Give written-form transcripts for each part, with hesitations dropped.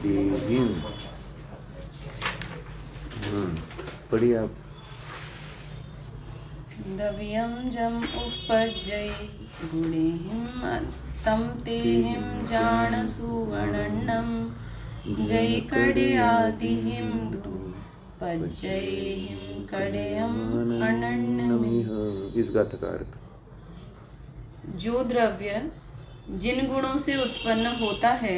आदिहिम। पढ़िए आप। द्रव्यम जम उपजय गुणेहिम तम तेहिम जान सुवर्णम जय कड़े आदिहिम धूपजयहिम कड़यम अनन्यमिह। इस गाथा का अर्थ। जो द्रव्य जिन गुणों से उत्पन्न होता है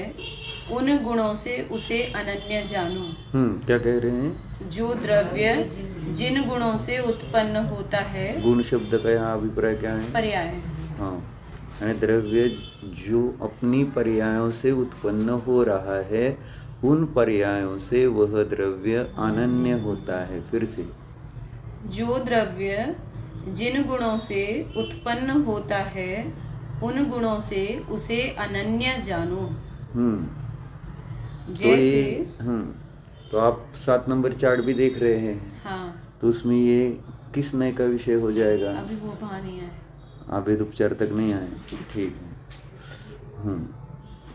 उन गुणों से उसे अनन्य जानो। क्या कह रहे हैं? जो द्रव्य जिन गुणों से उत्पन्न होता है। गुण शब्द का यहाँ अभिप्राय क्या है? पर्याय। हाँ, यानी द्रव्य जो अपनी पर्यायों से उत्पन्न हो रहा है उन पर्यायों से वह द्रव्य अनन्य होता है। फिर से, जो द्रव्य जिन गुणों से उत्पन्न होता है उन गुणों से उसे अनन्य जानो। जैसे तो आप 7 नंबर चार्ट भी देख रहे हैं। हाँ। तो उसमें ये किस नए का विषय हो जाएगा? अभी वो वहाँ नहीं आए, अभेद उपचार तक नहीं आए। ठीक है।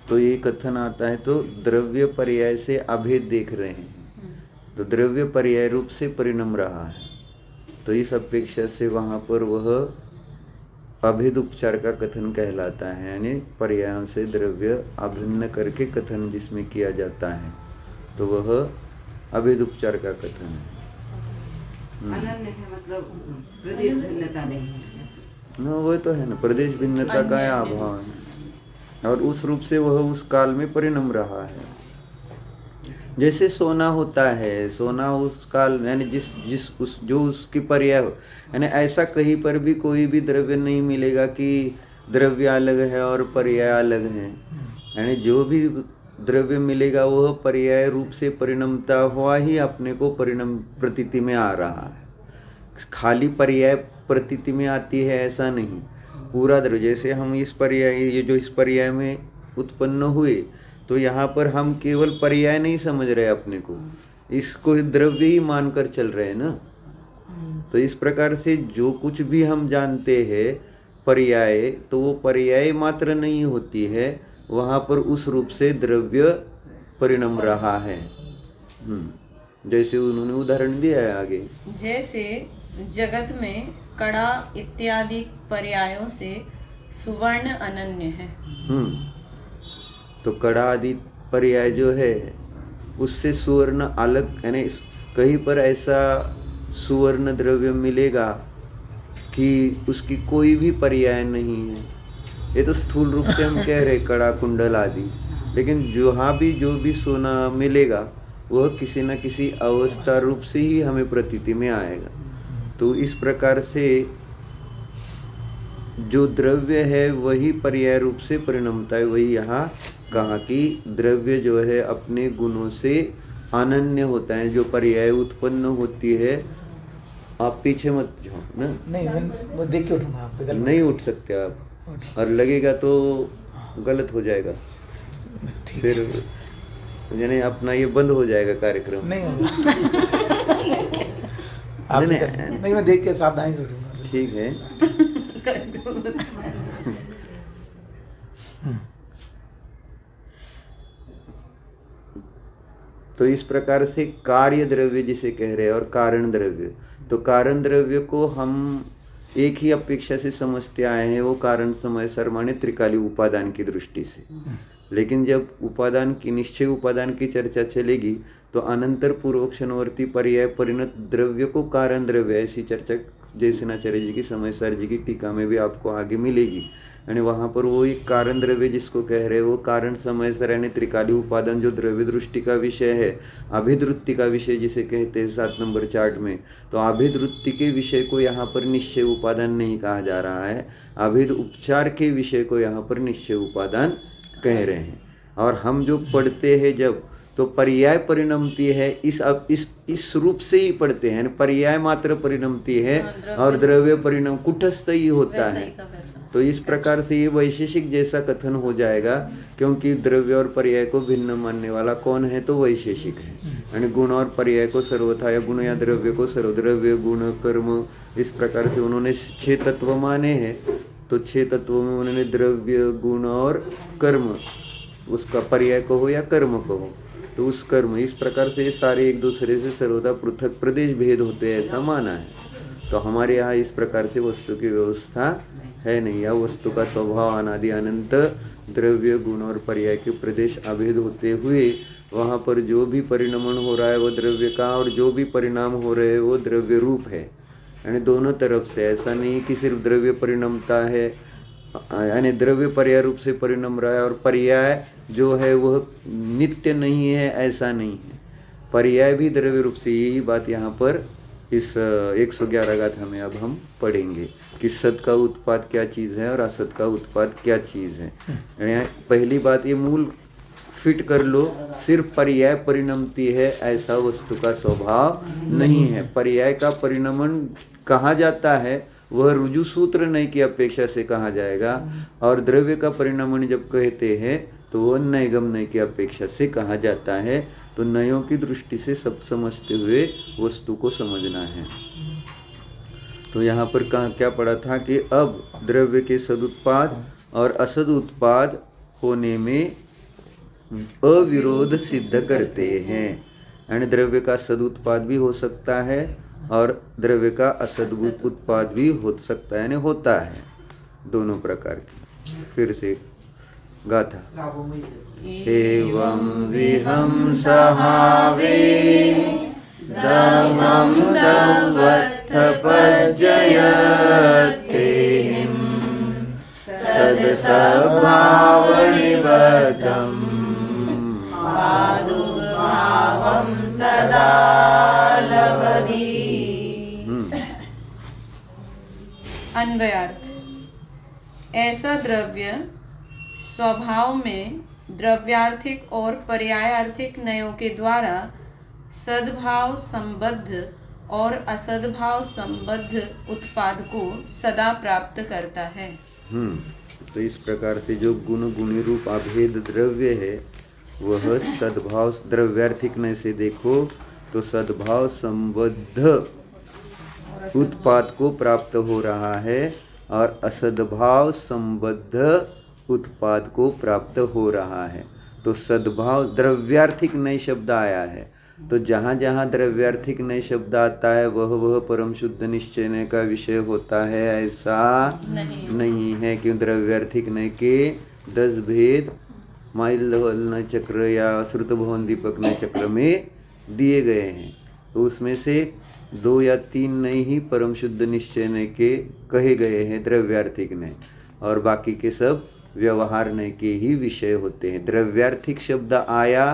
तो ये कथन आता है तो द्रव्य पर्याय से अभेद देख रहे हैं, तो द्रव्य पर्याय रूप से परिणम रहा है। तो इस अपेक्षा से वहाँ पर वह अभेद उपचार का कथन कहलाता है, यानी पर्यायों से द्रव्य अभिन्न करके कथन जिसमें किया जाता है तो वह अभेद उपचार का कथन है। अनन्य है मतलब प्रदेश भिन्नता नहीं है ना, वो तो है ना, प्रदेश भिन्नता का अभाव है और उस रूप से वह उस काल में परिणम रहा है। जैसे सोना होता है, सोना उस काल यानी जो उसकी पर्याय हो, यानी ऐसा कहीं पर भी कोई भी द्रव्य नहीं मिलेगा कि द्रव्य अलग है और पर्याय अलग है। यानी जो भी द्रव्य मिलेगा वह पर्याय रूप से परिणमता हुआ ही अपने को परिणम प्रतीति में आ रहा है। खाली पर्याय प्रतीति में आती है ऐसा नहीं, पूरा द्रव्य। जैसे हम इस पर्याय, ये जो इस पर्याय में उत्पन्न हुए, तो यहाँ पर हम केवल पर्याय नहीं समझ रहे अपने को, इसको द्रव्य ही मानकर चल रहे हैं ना। तो इस प्रकार से जो कुछ भी हम जानते हैं पर्याय, तो वो पर्याय मात्र नहीं होती है, वहाँ पर उस रूप से द्रव्य परिणम रहा है। जैसे उन्होंने उदाहरण दिया है आगे। जैसे जगत में कड़ा इत्यादि पर्यायों से सुवर्ण अनन्य है। तो कड़ा आदि पर्याय जो है उससे सुवर्ण अलग, यानी कहीं पर ऐसा सुवर्ण द्रव्य मिलेगा कि उसकी कोई भी पर्याय नहीं है। ये तो स्थूल रूप से हम कह रहे कड़ा कुंडल आदि, लेकिन जहाँ भी जो भी सोना मिलेगा वह किसी न किसी अवस्था रूप से ही हमें प्रतीति में आएगा। तो इस प्रकार से जो द्रव्य है वही पर्याय रूप से परिणमता है। वही यहाँ कहा कि द्रव्य जो है अपने गुणों से अनन्य होता है। जो पर्याय उत्पन्न होती है, आप पीछे मत जाओ ना, नहीं वो देख के उठूंगा, आप नहीं उठ सकते आप, और लगेगा तो गलत हो जाएगा, फिर यानी अपना ये बंद हो जाएगा कार्यक्रम। नहीं होगा। नहीं मैं देख के सावधानी से उठूंगा। ठीक है। तो इस प्रकार से कार्य द्रव्य जिसे कह रहे हैं और कारण द्रव्य, तो कारण द्रव्य को हम एक ही अपेक्षा से समझते आए हैं, वो कारण समय सर्वमान्य त्रिकाली उपादान की दृष्टि से। लेकिन जब उपादान की, निश्चय उपादान की चर्चा चलेगी तो अनंतर पूर्वक्षणवर्ती पर्याय परिणत द्रव्य को कारण द्रव्य, ऐसी चर्चा जय सेनाचार्य जी की, समयसार जी की टीका में भी आपको आगे मिलेगी। यानी वहाँ पर वो एक कारण द्रव्य जिसको कह रहे हैं वो कारण समयसार यानी त्रिकाली उपादान जो द्रव्य दृष्टि का विषय है, अभिद्वृत्ति का विषय जिसे कहते हैं 7 नंबर चार्ट में, तो अभिद्वृत्ति के विषय को यहाँ पर निश्चय उपादान नहीं कहा जा रहा है, अभिद उपचार के विषय को यहाँ पर निश्चय उपादान कह रहे हैं। और हम जो पढ़ते हैं जब, तो पर्याय परिणमती है इस रूप से ही पढ़ते हैं, पर्याय मात्र परिणमती है और द्रव्य परिणाम कुटस्थ ही होता है। तो इस प्रकार से ये वैशेषिक जैसा कथन हो जाएगा, क्योंकि द्रव्य और पर्याय को भिन्न मानने वाला कौन है, तो वैशेषिक है। यानी गुण और पर्याय को सर्वथा, या गुण या द्रव्य को सर्वद्रव्य गुण कर्म, इस प्रकार से उन्होंने 6 तत्व माने हैं। तो 6 तत्वों में उन्होंने द्रव्य गुण और कर्म, उसका पर्याय कहो या कर्म कहो, तो उस कर्म, इस प्रकार से सारे एक दूसरे से सर्वदा पृथक प्रदेश भेद होते हैं ऐसा माना है। तो हमारे यहाँ इस प्रकार से वस्तु की व्यवस्था है नहीं। या वस्तु का स्वभाव अनादि अनंत, द्रव्य गुण और पर्याय के प्रदेश अभेद होते हुए वहाँ पर जो भी परिणमन हो रहा है वो द्रव्य का, और जो भी परिणाम हो रहे हैं वो द्रव्य रूप है। यानी दोनों तरफ से, ऐसा नहीं कि सिर्फ द्रव्य परिणमता है, यानी द्रव्य पर्याय रूप से परिणम रहा है, और पर्याय जो है वह नित्य नहीं है ऐसा नहीं है, पर्याय भी द्रव्य रूप से। यही बात यहाँ पर इस 111 गाथा में अब हम पढ़ेंगे कि सत का उत्पाद क्या चीज़ है और असत का उत्पाद क्या चीज़ है। यानी पहली बात ये मूल फिट कर लो, सिर्फ पर्याय परिणमती है ऐसा वस्तु का स्वभाव नहीं है। पर्याय का परिणमन कहा जाता है वह रुजु सूत्र नय की अपेक्षा से कहा जाएगा, और द्रव्य का परिणमन जब कहते हैं तो वह नैगम नय की अपेक्षा से कहा जाता है। तो नयों की दृष्टि से सब समझते हुए वस्तु को समझना है। तो यहाँ पर क्या पढ़ा था कि अब द्रव्य के सदुत्पाद और असद उत्पाद होने में अविरोध सिद्ध करते हैं। यानी द्रव्य का सदुत्पाद भी हो सकता है और द्रव्य का असद उत्पाद भी हो सकता है, यानी होता है दोनों प्रकार की। फिर से गाथा। एवं विहं सहावे दमं दवत्थ पज्जयते सदसद्भावनिबद्धं पादुर्भावं सदा लवति। अन्वयार्थ। ऐसा द्रव्य स्वभाव में द्रव्यार्थिक और पर्यायार्थिक नयों के द्वारा सद्भाव संबद्ध और असद्भाव संबद्ध उत्पाद को सदा प्राप्त करता है। तो इस प्रकार से जो गुण गुणी रूप अभेद द्रव्य है वह सद्भाव, द्रव्यार्थिक नय से देखो तो सद्भाव संबद्ध उत्पाद को प्राप्त हो रहा है और असद्भाव संबद्ध उत्पाद को प्राप्त हो रहा है। तो सद्भाव, द्रव्यार्थिक नय शब्द आया है, तो जहाँ जहाँ द्रव्यार्थिक नय शब्द आता है वह परम शुद्ध निश्चय का विषय होता है ऐसा नहीं है। क्यों? द्रव्यार्थिक नय के 10 भेद माइल चक्र या श्रुत भवन दीपक नय चक्र में दिए गए हैं, तो उसमें से 2 या 3 नय ही परम शुद्ध निश्चय नय के कहे गए हैं द्रव्यार्थिक नय, और बाकी के सब व्यवहार नय के ही विषय होते हैं। द्रव्यार्थिक शब्द आया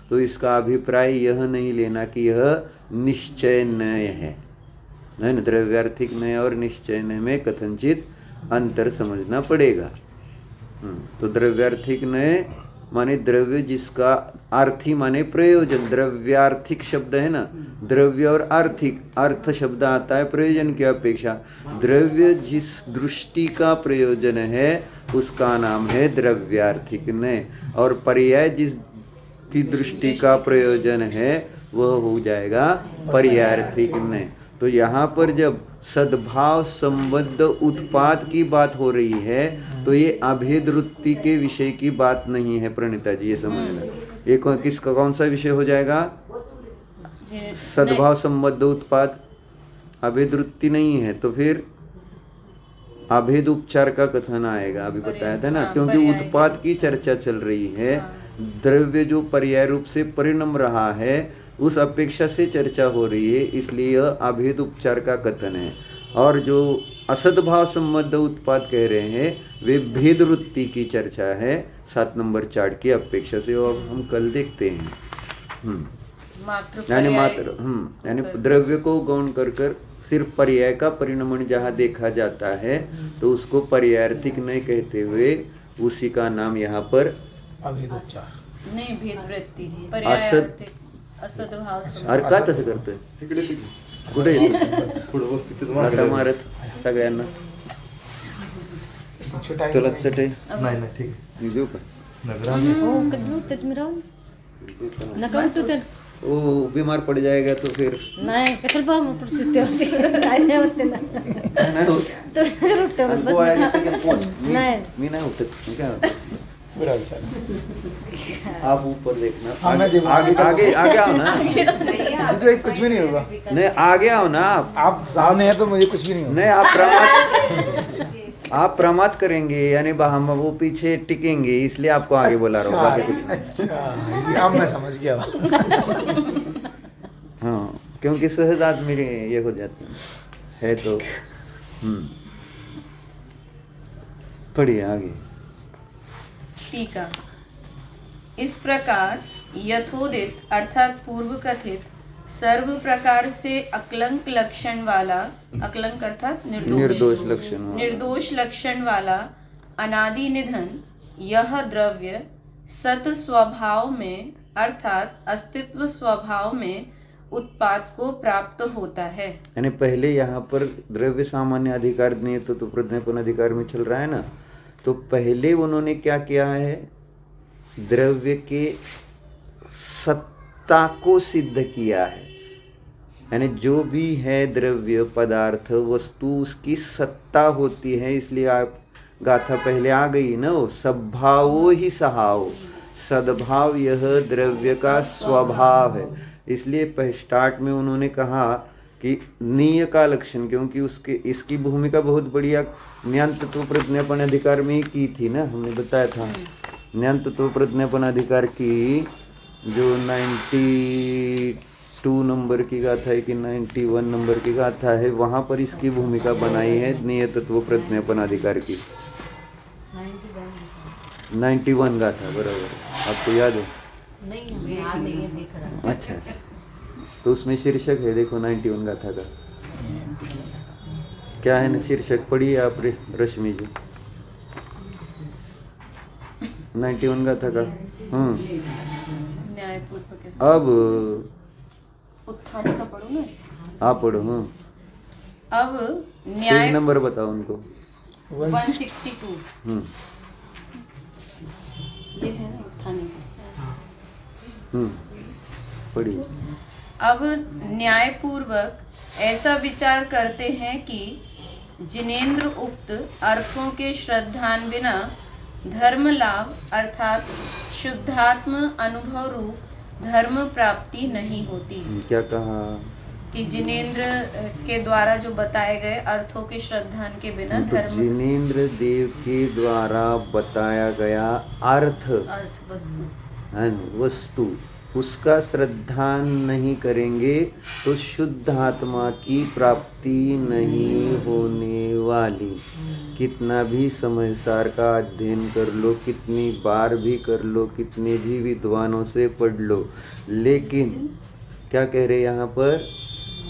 तो इसका अभिप्राय यह नहीं लेना कि यह निश्चय नय है ना। द्रव्यार्थिक नय और निश्चय नय में कथनचित अंतर समझना पड़ेगा। तो द्रव्यार्थिक नय माने द्रव्य जिसका, आर्थी माने प्रयोजन, द्रव्यार्थिक शब्द है ना, द्रव्य और आर्थिक, अर्थ शब्द आता है प्रयोजन की अपेक्षा। द्रव्य जिस दृष्टि का प्रयोजन है उसका नाम है द्रव्यार्थिक नय, और पर्याय जिस की दृष्टि का प्रयोजन है वह हो जाएगा पर्यायार्थिक नय। तो यहाँ पर जब सद्भाव संबद्ध उत्पाद की बात हो रही है तो ये अभेद वृत्ति के विषय की बात नहीं है प्रणीता जी, ये समझना। ये किसका कौन सा विषय हो जाएगा? सद्भाव संबद्ध उत्पाद अभेद वृत्ति नहीं है, तो फिर अभेद उपचार का कथन आएगा, अभी बताया था ना। क्योंकि उत्पाद की चर्चा चल रही है, द्रव्य जो पर्याय रूप से परिणम रहा है उस अपेक्षा से चर्चा हो रही है, इसलिए अभेद उपचार का कथन है। और जो असद्भाव संबद्ध उत्पाद कह रहे हैं वे भेद वृत्ति की चर्चा है 7 नंबर चार्ट की अपेक्षा से, वो हम कल देखते हैं। यानी द्रव्य को गौण कर कर सिर्फ पर्याय का परिणमन जहाँ देखा जाता है तो उसको पर्यायार्थिक नहीं कहते हुए उसी का नाम यहाँ पर अभेद उपचार नहीं, भेद वृत्ती, असद्भाव अरे का तसं करतोय? कुठे मारत सगळ्यांना तुला चट आहे? नाही ठीक मी देऊ का? ओ बीमार पड़ जाएगा तो फिर नाही कशाला बाम पडते नाही होते ना नाही होत. तो उठते आणि गोळ्या घेते की कोण? नाही. मी नाही उठत. मी काय होतं? पूरा विचार। आप ऊपर देखना, हाँ, मैं आगे देखूंगा। आगे आगे आगे आओ ना, मुझे तो एक कुछ भी नहीं होगा। नहीं आगे आओ ना आप सामने हैं तो मुझे कुछ भी नहीं होगा। नहीं आप प्रमाद करेंगे, यानी हम वो पीछे टिकेंगे, इसलिए आपको आगे बोला रहा हूँ, बाकी कुछ नहीं। अच्छा, अब मैं समझ गया। हाँ, क्योंकि सहज आदमी ये हो जाते है तो। पढ़िए आगे। टीका। इस प्रकार यथोदित अर्थात पूर्व कथित सर्व प्रकार से अकलंक लक्षण वाला, अकलंक अर्थात निर्दोष लक्षण वाला, निर्दोष लक्षण वाला अनादि निधन यह द्रव्य सत स्वभाव में अर्थात अस्तित्व स्वभाव में उत्पाद को प्राप्त होता है। यानी पहले यहाँ पर द्रव्य सामान्य अधिकार नियत तो प्रज्ञापन अधिकार में चल रहा है ना, तो पहले उन्होंने क्या किया है, द्रव्य के सत्ता को सिद्ध किया है। यानी जो भी है द्रव्य पदार्थ वस्तु, उसकी सत्ता होती है, इसलिए आप गाथा पहले आ गई ना, वो सद्भावो ही सहाव, सद्भाव यह द्रव्य का स्वभाव है। इसलिए स्टार्ट में उन्होंने कहा कि नीय का लक्षण, क्योंकि उसके इसकी भूमिका बहुत बढ़िया ज्ञान तत्व प्रज्ञापन अधिकार में ही की थी ना, हमने बताया था। ज्ञान तत्व प्रज्ञापन अधिकार की जो 92 नंबर की गाथा है कि 91 नंबर की गाथा है, वहाँ पर इसकी भूमिका बनाई है नीय तत्व प्रज्ञापन अधिकार की। 91 गाथा बराबर, आपको याद है? नहीं याद नहीं है, दिख रहा है। अच्छा अच्छा, तो उसमें शीर्षक है, देखो 91 गाथा का क्या है ना शीर्षक, पढ़िए आप रश्मि जी 91 गाथा का। न्यायपूर्वक कैसे? अब उत्थान का पढ़ो ना। आप पढ़ो। अब पेज न्याय नंबर बताओ उनको। 162 हम्म ये है ना उत्थान का। पढ़िए। अब न्यायपूर्वक ऐसा विचार करते हैं कि जिनेन्द्र उक्त अर्थों के श्रद्धान बिना धर्म लाभ अर्थात शुद्धात्म अनुभव रूप धर्म प्राप्ति नहीं होती। क्या कहा कि जिनेन्द्र के द्वारा जो बताए गए अर्थों के श्रद्धान के बिना तो धर्म जिनेन्द्र देव के द्वारा बताया गया अर्थ वस्तु है न, वस्तु, उसका श्रद्धान नहीं करेंगे तो शुद्ध आत्मा की प्राप्ति नहीं होने वाली। कितना भी समय सार का अध्ययन कर लो, कितनी बार भी कर लो, कितने भी विद्वानों से पढ़ लो, लेकिन क्या कह रहे यहाँ पर,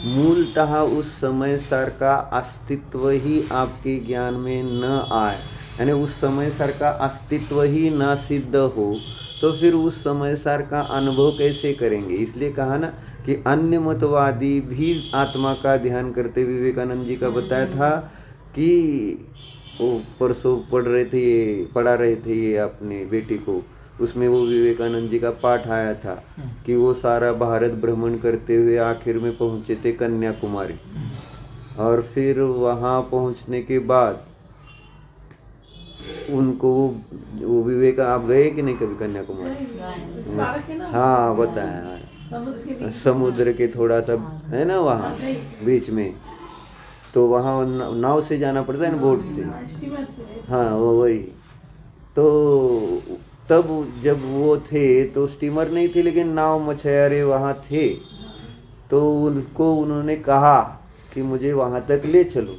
मूलतः उस समय सार का अस्तित्व ही आपके ज्ञान में न आए, यानी उस समय सार का अस्तित्व ही न सिद्ध हो, तो फिर उस समय सार का अनुभव कैसे करेंगे। इसलिए कहा ना कि अन्य मतवादी भी आत्मा का ध्यान करते, विवेकानंद जी का बताया था कि वो परसों पढ़ा रहे थे ये अपने बेटी को, उसमें वो विवेकानंद जी का पाठ आया था कि वो सारा भारत भ्रमण करते हुए आखिर में पहुँचे थे कन्याकुमारी, और फिर वहाँ पहुँचने के बाद उनको वो विवेक, आप गए कि नहीं कभी कन्याकुमारी? हाँ बताया, समुद्र के थोड़ा सा है ना वहाँ बीच में, तो वहाँ नाव से जाना पड़ता है ना, बोट से। हाँ वो वही, तो तब जब वो थे तो स्टीमर नहीं थे, लेकिन नाव मछुआरे वहाँ थे, तो उनको उन्होंने कहा कि मुझे वहाँ तक ले चलो,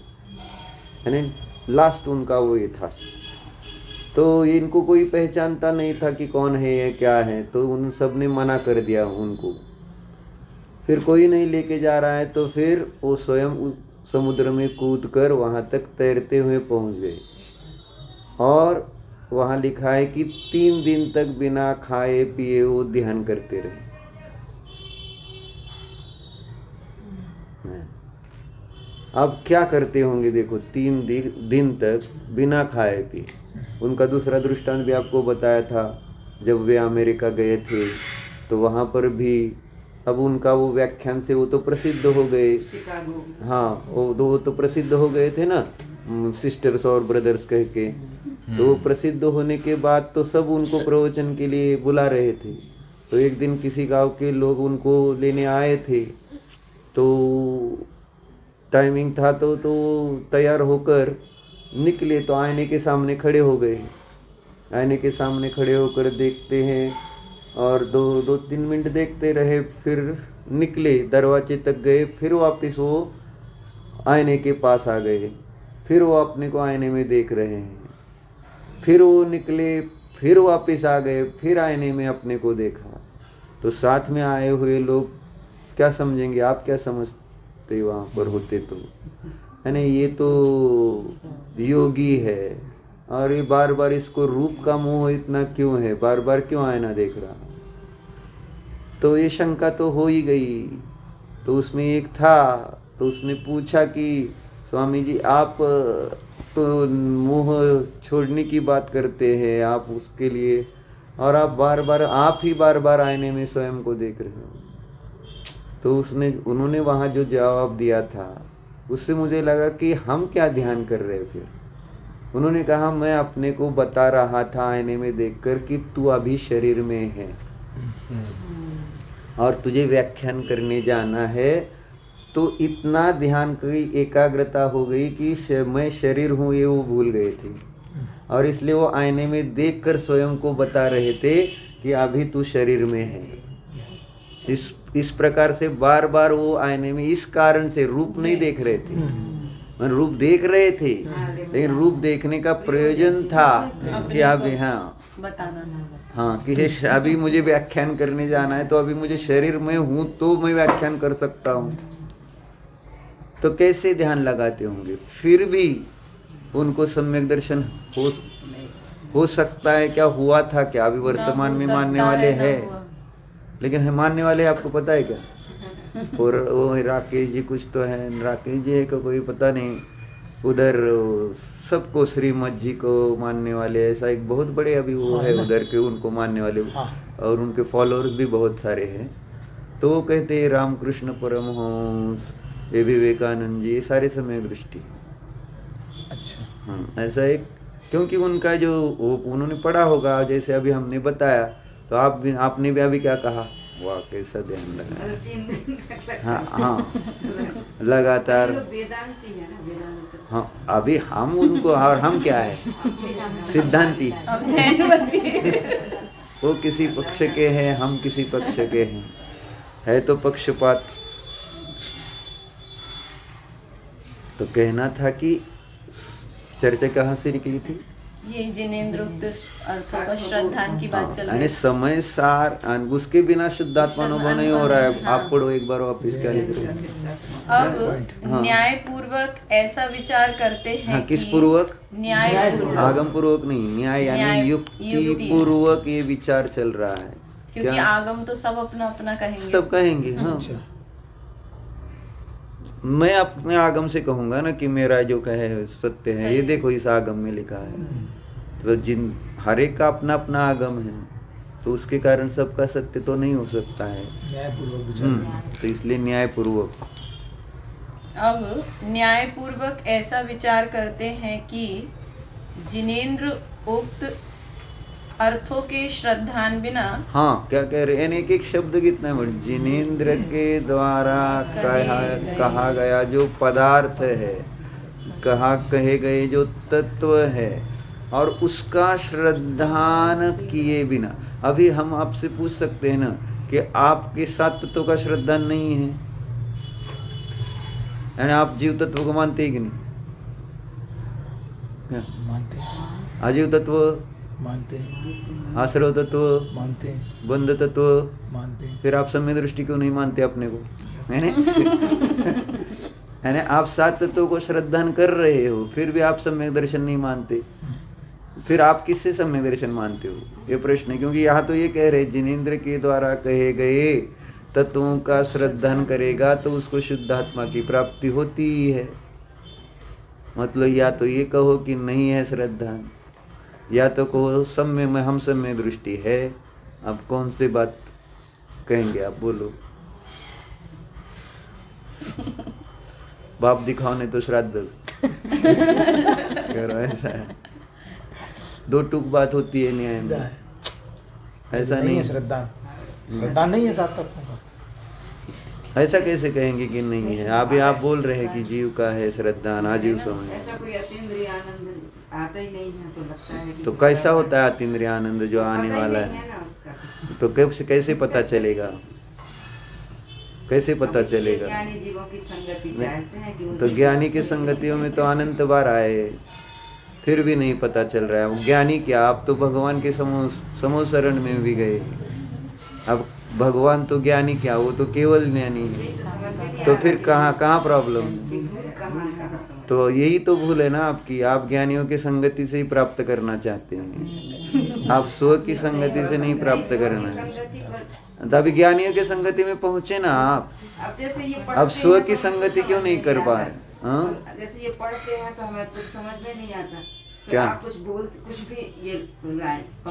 यानी लास्ट उनका वो ये था। तो इनको कोई पहचानता नहीं था कि कौन है या क्या है, तो उन सब ने मना कर दिया उनको। फिर कोई नहीं लेके जा रहा है, तो फिर वो स्वयं समुद्र में कूदकर वहाँ तक तैरते हुए पहुँच गए, और वहाँ लिखा है कि 3 दिन तक बिना खाए पिए वो ध्यान करते रहे। अब क्या करते होंगे देखो, 3 दिन तक बिना खाए पिए। उनका दूसरा दृष्टांत भी आपको बताया था, जब वे अमेरिका गए थे तो वहाँ पर भी, अब उनका वो व्याख्यान से वो तो प्रसिद्ध हो गए, शिकागो। हाँ वो तो प्रसिद्ध हो गए थे ना, सिस्टर्स और ब्रदर्स कह के। तो वो प्रसिद्ध होने के बाद तो सब उनको प्रवचन के लिए बुला रहे थे। तो एक दिन किसी गांव के लोग उनको लेने आए थे, तो टाइमिंग था तो तैयार होकर निकले, तो आईने के सामने खड़े हो गए। आईने के सामने खड़े होकर देखते हैं और 2-3 मिनट देखते रहे, फिर निकले, दरवाजे तक गए, फिर वापस वो आईने के पास आ गए, फिर वो अपने को आईने में देख रहे हैं, फिर वो निकले, फिर वापस आ गए, फिर आईने में अपने को देखा। तो साथ में आए हुए लोग क्या समझेंगे, आप क्या समझते वहाँ पर होते तो, है ना, ये तो योगी है और ये बार बार इसको रूप का मोह इतना क्यों है, बार बार क्यों आईना देख रहा। तो ये शंका तो हो ही गई। तो उसमें एक था, तो उसने पूछा कि स्वामी जी आप तो मोह छोड़ने की बात करते हैं, आप उसके लिए, और आप बार बार आईने में स्वयं को देख रहे हो। तो उन्होंने वहाँ जो जवाब दिया था उससे मुझे लगा कि हम क्या ध्यान कर रहे फिर। उन्होंने कहा मैं अपने को बता रहा था आईने में देखकर कि तू अभी शरीर में है और तुझे व्याख्यान करने जाना है। तो इतना ध्यान की एकाग्रता हो गई कि मैं शरीर हूँ ये वो भूल गए थे, और इसलिए वो आईने में देखकर स्वयं को बता रहे थे कि अभी तू शरीर में है। इस प्रकार से बार बार वो आईने में, इस कारण से रूप नहीं देख रहे थे, रूप देख रहे थे, लेकिन रूप देखने का प्रयोजन था कि अभी हाँ कि अभी मुझे व्याख्यान करने जाना है, तो अभी मुझे शरीर में हूँ तो मैं व्याख्यान कर सकता हूँ। तो कैसे ध्यान लगाते होंगे, फिर भी उनको सम्यक दर्शन हो सकता है, क्या हुआ था क्या, अभी वर्तमान में मानने वाले हैं, लेकिन है मानने वाले आपको पता है क्या। और वो राकेश जी कुछ तो है, राकेश जी का कोई पता नहीं, उधर सबको श्रीमद जी को मानने वाले, ऐसा एक बहुत बड़े अभी वो है उधर के, उनको मानने वाले, और उनके फॉलोअर्स भी बहुत सारे हैं। तो वो कहते हैं रामकृष्ण परमहंस, ये विवेकानंद जी, ये सारे समय दृष्टि। अच्छा हाँ, ऐसा एक, क्योंकि उनका जो वो उन्होंने पढ़ा होगा, जैसे अभी हमने बताया, तो आपने भी अभी क्या कहा, वाह कैसा ध्यान लगा। हाँ हाँ लगातार, हाँ अभी हम उनको, और हम क्या है सिद्धांती, वो किसी पक्ष के हैं, हम किसी पक्ष के हैं, है तो पक्षपात। तो कहना था कि चर्चा कहाँ से निकली थी, ये जिनेंद्रोक्त अर्थों का श्रद्धान की बात चल रही है। समय सार, उसके बिना शुद्धात्मा अनुभव नहीं हो रहा है। आप पढ़ो एक बार वापिस, क्या लिख रहे हो। अब न्याय पूर्वक ऐसा विचार करते हैं, किस पूर्वक, न्याय पूर्वक, आगम पूर्वक नहीं, न्याय यानी युक्ति पूर्वक ये विचार चल रहा है। क्योंकि आगम तो सब अपना अपना कहेंगे, सब कहेंगे। हाँ मैं अपने आगम से कहूंगा ना कि मेरा जो कहे सत्य है, ये देखो इस आगम में लिखा है। तो हर एक का अपना अपना आगम है, तो उसके कारण सबका सत्य तो नहीं हो सकता है, न्यायपूर्वक विचार। तो इसलिए न्यायपूर्वक। अब न्यायपूर्वक ऐसा विचार करते हैं कि जिनेंद्र उक्त अर्थों के श्रद्धान बिना, हाँ क्या कह रहे हैं, एक शब्द कितना है, जिनेंद्र के द्वारा कहा गया जो पदार्थ है, कहे गए जो तत्व है, और उसका श्रद्धान किए बिना। अभी हम आपसे पूछ सकते हैं ना कि आपके सात तत्वों का श्रद्धान नहीं है, यानी आप जीव तत्व को मानते हैं कि नहीं, मानते, अजीव तत्व मानते, आश्रव तत्व मानते, बंध तत्व मानते, फिर आप सम्य दृष्टि क्यों नहीं मानते अपने को, है ना। आप सात तत्वों को श्रद्धान कर रहे हो, फिर भी आप सम्यक दर्शन नहीं मानते, फिर आप किससे सम्यक दर्शन मानते हो, ये प्रश्न है। क्योंकि यहाँ तो ये कह रहे जिनेंद्र के द्वारा कहे गए तत्वों का श्रद्धान करेगा तो उसको शुद्धात्मा की प्राप्ति होती ही है। मतलब या तो ये कहो कि नहीं है श्रद्धान, या तो कहो सम्य में हम सम्य दृष्टि है। अब कौन सी बात कहेंगे आप, बोलो। बाप दिखाओ नहीं तो श्राद्ध। करो ऐसा है, दो टूक बात होती है न्याय श्रद्धा में, है, ऐसा नहीं नहीं है श्रद्धा, श्रद्धा नहीं है सात तत्वों का। ऐसा कैसे कहेंगे कि नहीं है? अभी आप बोल रहे हैं कि जीव का है श्रद्धा, नाजीव समझ। ऐसा कोई अतीन्द्रिय आनंद आता ही नहीं है, तो लगता है कि तो कैसा होता है अतीन्द्रिय आनंद जो आने पता ही वाला नहीं है? ना उसका। तो कैसे पता चलेगा? कैसे पता हम इसलिए चलेगा? ज्ञानी जीवों की संगति चाहते हैं कि तो उनसे ज्ञानी की संगतियों में तो अनंत बार आए, फिर भी नहीं पता चल रहा है। वो ज्ञानी क्या, आप तो भगवान के समूह शरण में भी गए। अब भगवान तो ज्ञानी क्या, वो तो केवल ज्ञानी है। तो फिर कहाँ प्रॉब्लम? कहाँ है? तो यही तो भूल है ना आपकी, आप ज्ञानियों की संगति से ही प्राप्त करना चाहते हैं, आप स्व की संगति से नहीं प्राप्त करना है। संगति पर तो अभी ज्ञानियों की संगति में पहुंचे ना आप, अब जैसे ये अब पढ़ते स्व हैं की तो संगति क्यों नहीं कर पा रहे? हाँ? जैसे ये पढ़ते हैं तो हमें कुछ समझ में नहीं आता, तो क्या? आप कुछ भी ये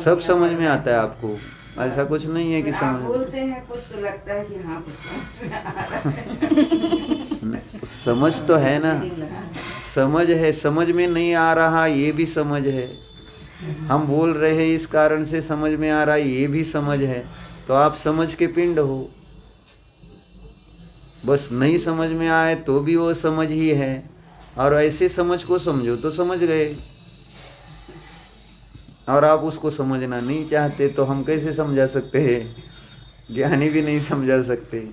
सब समझ में आता है आपको, ऐसा कुछ नहीं है कि आप समझ बोलते हैं कुछ तो लगता है कि हाँ कुछ समझ में आ रहा है। समझ तो है ना, समझ है, समझ में नहीं आ रहा ये भी समझ है। हम बोल रहे हैं इस कारण से समझ में आ रहा है ये भी समझ है। तो आप समझ के पिंड हो, बस नहीं समझ में आए तो भी वो समझ ही है। और ऐसे समझ को समझो तो समझ गए, और आप उसको समझना नहीं चाहते तो हम कैसे समझा सकते हैं? ज्ञानी भी नहीं समझा सकते।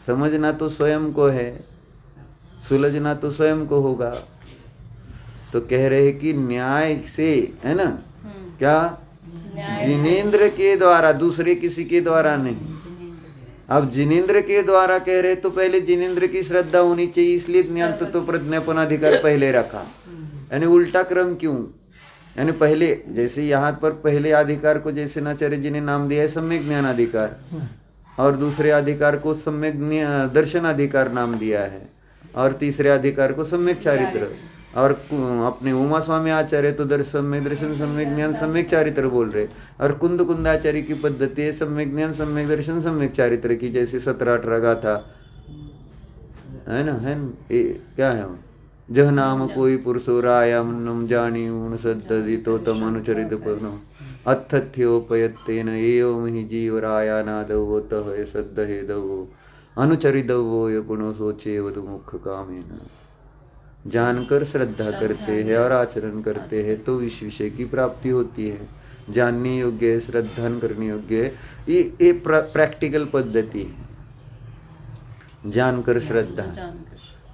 समझना तो स्वयं को है, सुलझना तो स्वयं को होगा। तो कह रहे कि न्याय से, है ना, क्या जिनेंद्र के द्वारा, दूसरे किसी के द्वारा नहीं। अब जिनेंद्र के द्वारा कह रहे तो पहले जिनेंद्र की श्रद्धा होनी चाहिए, इसलिए ज्ञान तत्व प्रज्ञापन अधिकार पहले रखा। यानी उल्टा क्रम क्यों? यानी पहले, जैसे यहाँ पर पहले अधिकार को जैसे नाचार्य जी ने नाम दिया है सम्यक ज्ञान अधिकार, और दूसरे अधिकार को सम्यक दर्शन अधिकार नाम दिया है, और तीसरे अधिकार को सम्यक चारित्र, और अपने उमा स्वामी आचार्य तो सम्यक दर्शन सम्यक ज्ञान सम्यक चारित्र बोल रहे, और कुंदाचार्य की पद्धति है सम्यक ज्ञान सम्यक दर्शन सम्यक चारित्र की, जैसे 17-18 गाथा है ना, है न? क्या है? जह नाम कोई पुरुषो रायाम नम जानी उन सद्दितो तम अनुचरित पूर्ण अथथ्योपयत्तेन एवं ही जीव राया नादवो तह सद्दहे दवो अनुचरिदवो ये पुनो सोचे वधु मुख कामेन। जानकर श्रद्धा करते हैं और आचरण करते हैं तो इस विषय की प्राप्ति होती है। जानने योग्य है, श्रद्धा करने योग्य है, ये प्रैक्टिकल पद्धति है, जानकर श्रद्धा।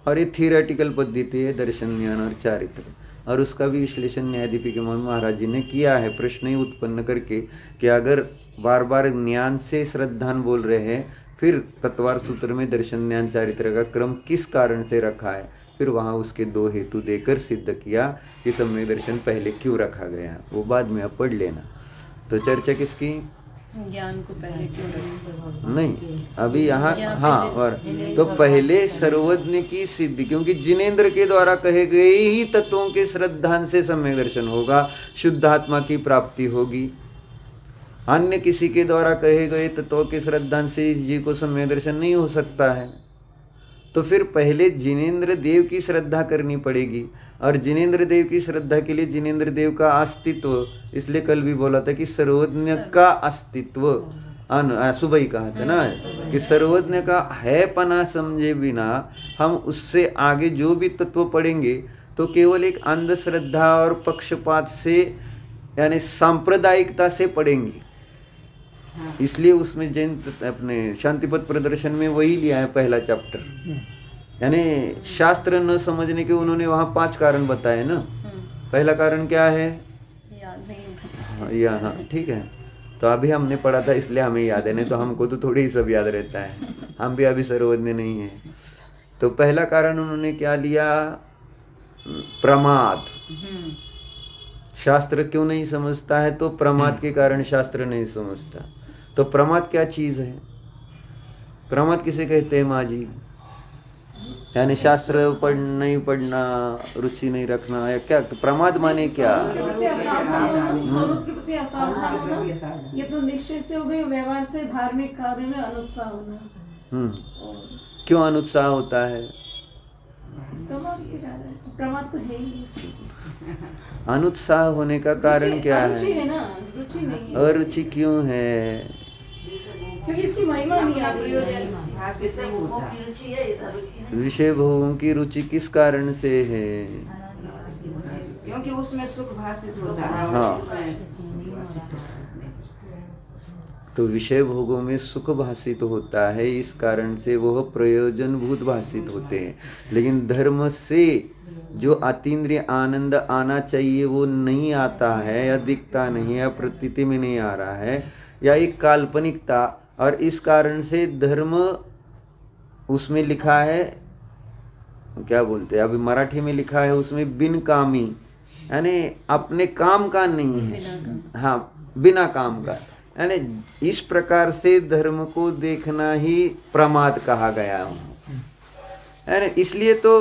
और ये थियोरेटिकल पद्धति है दर्शन ज्ञान और चारित्र, और उसका भी विश्लेषण न्यायाधीश महाराज जी ने किया है, प्रश्न ही उत्पन्न करके कि अगर बार बार ज्ञान से श्रद्धान बोल रहे हैं, फिर तत्वार सूत्र में दर्शन ज्ञान चारित्र का क्रम किस कारण से रखा है, फिर वहाँ उसके 2 हेतु देकर सिद्ध किया कि सम्यक दर्शन पहले क्यों रखा गया, वो बाद में अब पढ़ लेना। तो चर्चा किसकी? ज्ञान को पहले क्यों नहीं, अभी यहाँ हाँ, और तो पहले सर्वज्ञ की सिद्धि, क्योंकि जिनेंद्र के द्वारा कहे गए ही तत्वों के श्रद्धान से सम्यक दर्शन होगा, शुद्धात्मा की प्राप्ति होगी। अन्य किसी के द्वारा कहे गए तत्वों के श्रद्धान से इस जीव को सम्यक दर्शन नहीं हो सकता है। तो फिर पहले जिनेंद्र देव की श्रद्धा करनी पड़ेगी, और जिनेंद्र देव की श्रद्धा के लिए जिनेंद्र देव का अस्तित्व, इसलिए कल भी बोला था कि सर्वज्ञ का अस्तित्व, सुबह ही कहा था ना कि सर्वज्ञ का है पना समझे बिना हम उससे आगे जो भी तत्व पढ़ेंगे तो केवल एक अंधश्रद्धा और पक्षपात से, यानी सांप्रदायिकता से पढ़ेंगे। इसलिए उसमें जैन अपने शांतिपद प्रदर्शन में वही लिया है पहला चैप्टर, यानी शास्त्र न समझने के उन्होंने वहाँ 5 कारण बताए ना। पहला कारण क्या है? याद नहीं। हाँ ठीक है, तो अभी हमने पढ़ा था इसलिए हमें याद है, नहीं तो हमको तो थोड़ी ही सब याद रहता है, हम भी अभी सर्वज्ञ नहीं है। तो पहला कारण उन्होंने क्या लिया? प्रमाद। शास्त्र क्यों नहीं समझता है? तो प्रमाद के कारण शास्त्र नहीं समझता। तो प्रमाद क्या चीज है? प्रमाद किसे कहते हैं माँ जी? यानी शास्त्र नहीं पढ़ना, रुचि नहीं रखना, या क्या प्रमाद माने क्या? ये तो निश्चय से हो गई, व्यवहार से धार्मिक कार्य में अनुत्साह होना। क्यों अनुत्साह होता है? प्रमाद तो है ही अनुत्साह होने का कारण क्या रुचि है? है ना, रुचि नहीं है अरुचि क्यों है? क्योंकि इसकी महिमा नहीं आ रही है। प्रयोजन भाषित नहीं होता, विषय भोगों की रुचि किस कारण से है? क्योंकि उसमें सुख भाषित होता है। हाँ। उसमें तो विषय भोगों में सुख भाषित होता है, इस कारण से वह प्रयोजन भूत भाषित होते हैं। लेकिन धर्म से जो अतीन्द्रिय आनंद आना चाहिए वो नहीं आता है, या दिखता नहीं है, प्रतीति में नहीं आ रहा है, या एक काल्पनिकता। और इस कारण से धर्म उसमें लिखा है, क्या बोलते हैं अभी मराठी में लिखा है, उसमें बिन कामी, यानी अपने काम का नहीं है, हाँ बिना काम का, यानी इस प्रकार से धर्म को देखना ही प्रमाद कहा गया है। यानी इसलिए तो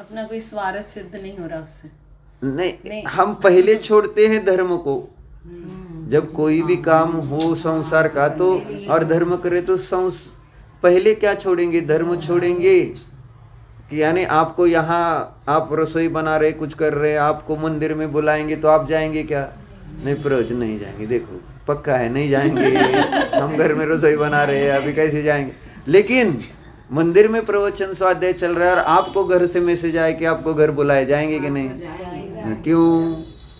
अपना कोई स्वार्थ सिद्ध नहीं हो रहा उससे। नहीं, हम पहले छोड़ते हैं धर्म को। जब कोई भी काम हो संसार का तो और धर्म करे तो पहले क्या छोड़ेंगे? धर्म छोड़ेंगे कि यानी आपको यहाँ आप रसोई बना रहे, कुछ कर रहे, आपको मंदिर में बुलाएंगे तो आप जाएंगे क्या? नहीं, प्रवचन नहीं जाएंगे, देखो पक्का है नहीं जाएंगे। हम घर में रसोई बना रहे हैं, अभी कैसे जाएंगे? लेकिन मंदिर में प्रवचन स्वाध्याय चल रहा है और आपको घर से मैसेज आए कि आपको घर बुलाए, जाएंगे कि नहीं? क्यों?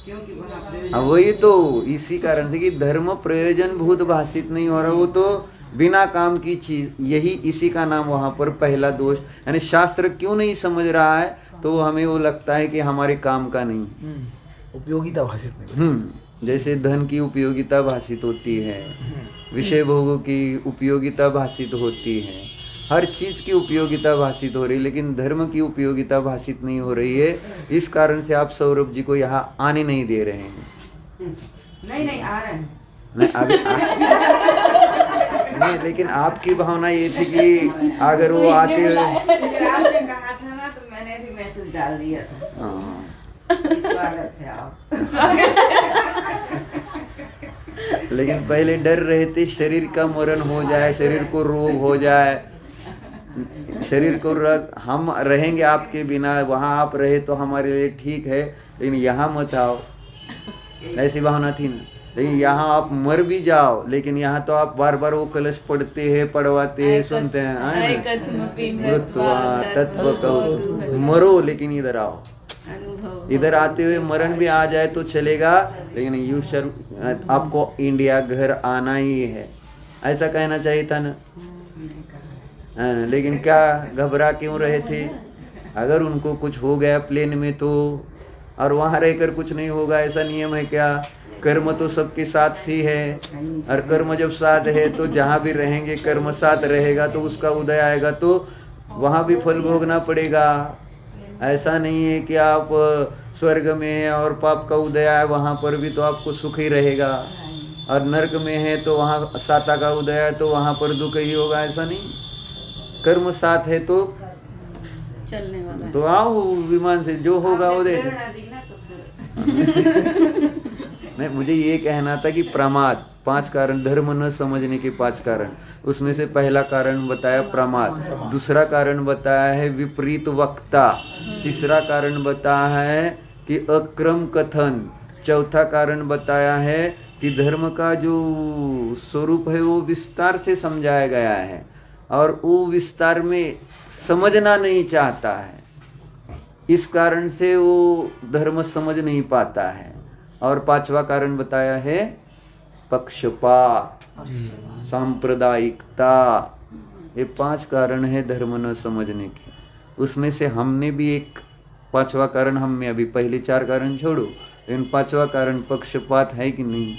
क्योंकि वहाँ प्रयोजन अब वही तो इसी कारण से कि धर्म प्रयोजन भूत भाषित नहीं हो रहा, वो तो बिना काम की चीज, यही इसी का नाम वहां पर पहला दोष। यानी शास्त्र क्यों नहीं समझ रहा है तो हमें वो लगता है कि हमारे काम का नहीं। उपयोगिता भाषित नहीं। जैसे धन की उपयोगिता भाषित होती है, विषय भोगों की उपयोगिता भाषित होती है, हर चीज की उपयोगिता भाषित हो रही है, लेकिन धर्म की उपयोगिता भाषित नहीं हो रही है। इस कारण से आप सौरभ जी को यहाँ आने नहीं दे रहे हैं। नहीं आ रहे हैं। नहीं अभी नहीं, लेकिन आपकी भावना ये थी कि अगर वो आते हुए फिर आपने कहा था ना तो मैंने भी मैसेज डाल दिया था। हाँ। स्वागत है आप। लेकिन पहले डर रहे थे शरीर का मरण हो जाए, शरीर को रोग हो जाए, शरीर को हम रहेंगे आपके बिना, वहाँ आप रहे तो हमारे लिए ठीक है, लेकिन यहाँ मत आओ, ऐसी भावना थी ना। लेकिन यहाँ आप मर भी जाओ, लेकिन यहाँ तो आप बार बार वो कलश पढ़ते हैं, पढ़वाते हैं, सुनते हैं, मृत्वा तत्व कहो, मरो लेकिन इधर आओ। इधर आते हुए मरण भी आ जाए तो चलेगा, लेकिन यू आपको इंडिया घर आना ही है, ऐसा कहना चाहिए था ना। लेकिन क्या घबरा क्यों रहे थे? अगर उनको कुछ हो गया प्लेन में तो, और वहाँ रहकर कुछ नहीं होगा, ऐसा नियम है क्या? कर्म तो सबके साथ ही है, और कर्म जब साथ है तो जहाँ भी रहेंगे कर्म साथ रहेगा, तो उसका उदय आएगा तो वहाँ भी फल भोगना पड़ेगा। ऐसा नहीं है कि आप स्वर्ग में हैं और पाप का उदय आए वहाँ पर भी तो आपको सुख ही रहेगा, और नरक में है तो वहाँ साता का उदय है तो वहाँ पर दुख ही होगा, ऐसा नहीं। कर्म साथ है तो चलने वाला है। तो आओ विमान से, जो होगा वो देख। प्रेरणा दी ना तो फिर नहीं, मुझे ये कहना था कि प्रमाद, 5 कारण, धर्म न समझने के 5 कारण, उसमें से पहला कारण बताया प्रमाद, दूसरा कारण बताया है विपरीत वक्ता, तीसरा कारण बताया है कि अक्रम कथन, चौथा कारण बताया है कि धर्म का जो स्वरूप है वो विस्तार से समझाया गया है और वो विस्तार में समझना नहीं चाहता है, इस कारण से वो धर्म समझ नहीं पाता है। और 5वां कारण बताया है पक्षपात, सांप्रदायिकता। ये 5 कारण है धर्म न समझने के। उसमें से हमने भी एक 5वां कारण, हम में अभी पहले 4 कारण छोड़ो, लेकिन 5वां कारण पक्षपात है कि नहीं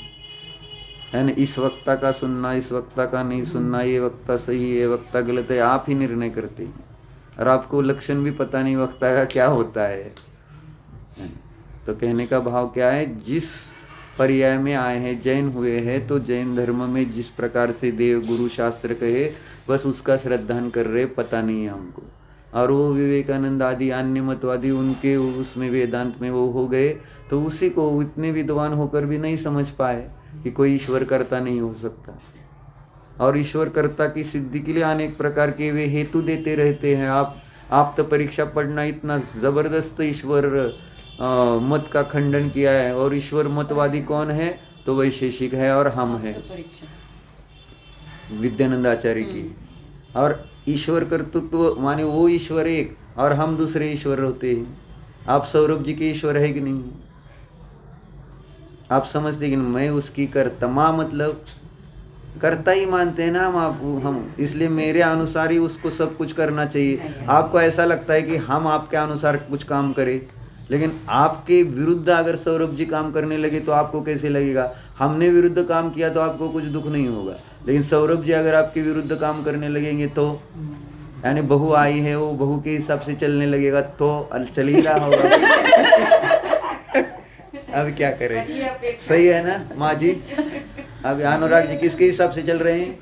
है ना। इस वक्ता का सुनना, इस वक्ता का नहीं सुनना, ये वक्ता सही है, ये वक्ता गलत है, आप ही निर्णय करते हैं और आपको लक्षण भी पता नहीं वक्ता का क्या होता है। तो कहने का भाव क्या है, जिस पर्याय में आए हैं, जैन हुए हैं, तो जैन धर्म में जिस प्रकार से देव गुरु शास्त्र कहे बस उसका श्रद्धान कर रहे, पता नहीं है हमको। और वो विवेकानंद आदि अन्य मतवादी उनके उसमें वेदांत में वो हो गए, तो उसी को इतने विद्वान होकर भी नहीं समझ पाए कि कोई ईश्वर कर्ता नहीं हो सकता। और ईश्वर कर्ता की सिद्धि के लिए अनेक प्रकार के वे हेतु देते रहते हैं। आप आप तो परीक्षा पढ़ना इतना जबरदस्त ईश्वर मत का खंडन किया है, और ईश्वर मतवादी कौन है? तो वैशेषिक है और हम है, विद्यानंद आचार्य की। और ईश्वर कर्तृत्व माने वो ईश्वर एक और हम दूसरे ईश्वर होते हैं। आप सौरभ जी के ईश्वर है कि नहीं? आप समझते कि मैं उसकी कर्ता, माँ मतलब कर्ता ही मानते हैं ना हम, इसलिए मेरे अनुसार ही उसको सब कुछ करना चाहिए। आपको ऐसा लगता है कि हम आपके अनुसार कुछ काम करें, लेकिन आपके विरुद्ध अगर सौरभ जी काम करने लगे तो आपको कैसे लगेगा? हमने विरुद्ध काम किया तो आपको कुछ दुख नहीं होगा, लेकिन सौरभ जी अगर आपके विरुद्ध काम करने लगेंगे तो, यानी बहू आई है वो बहू के हिसाब से चलने लगेगा तो चल ही रहा होगा। अब क्या करें? सही है ना माँ जी? अब अनुराग जी किसके हिसाब से चल रहे हैं?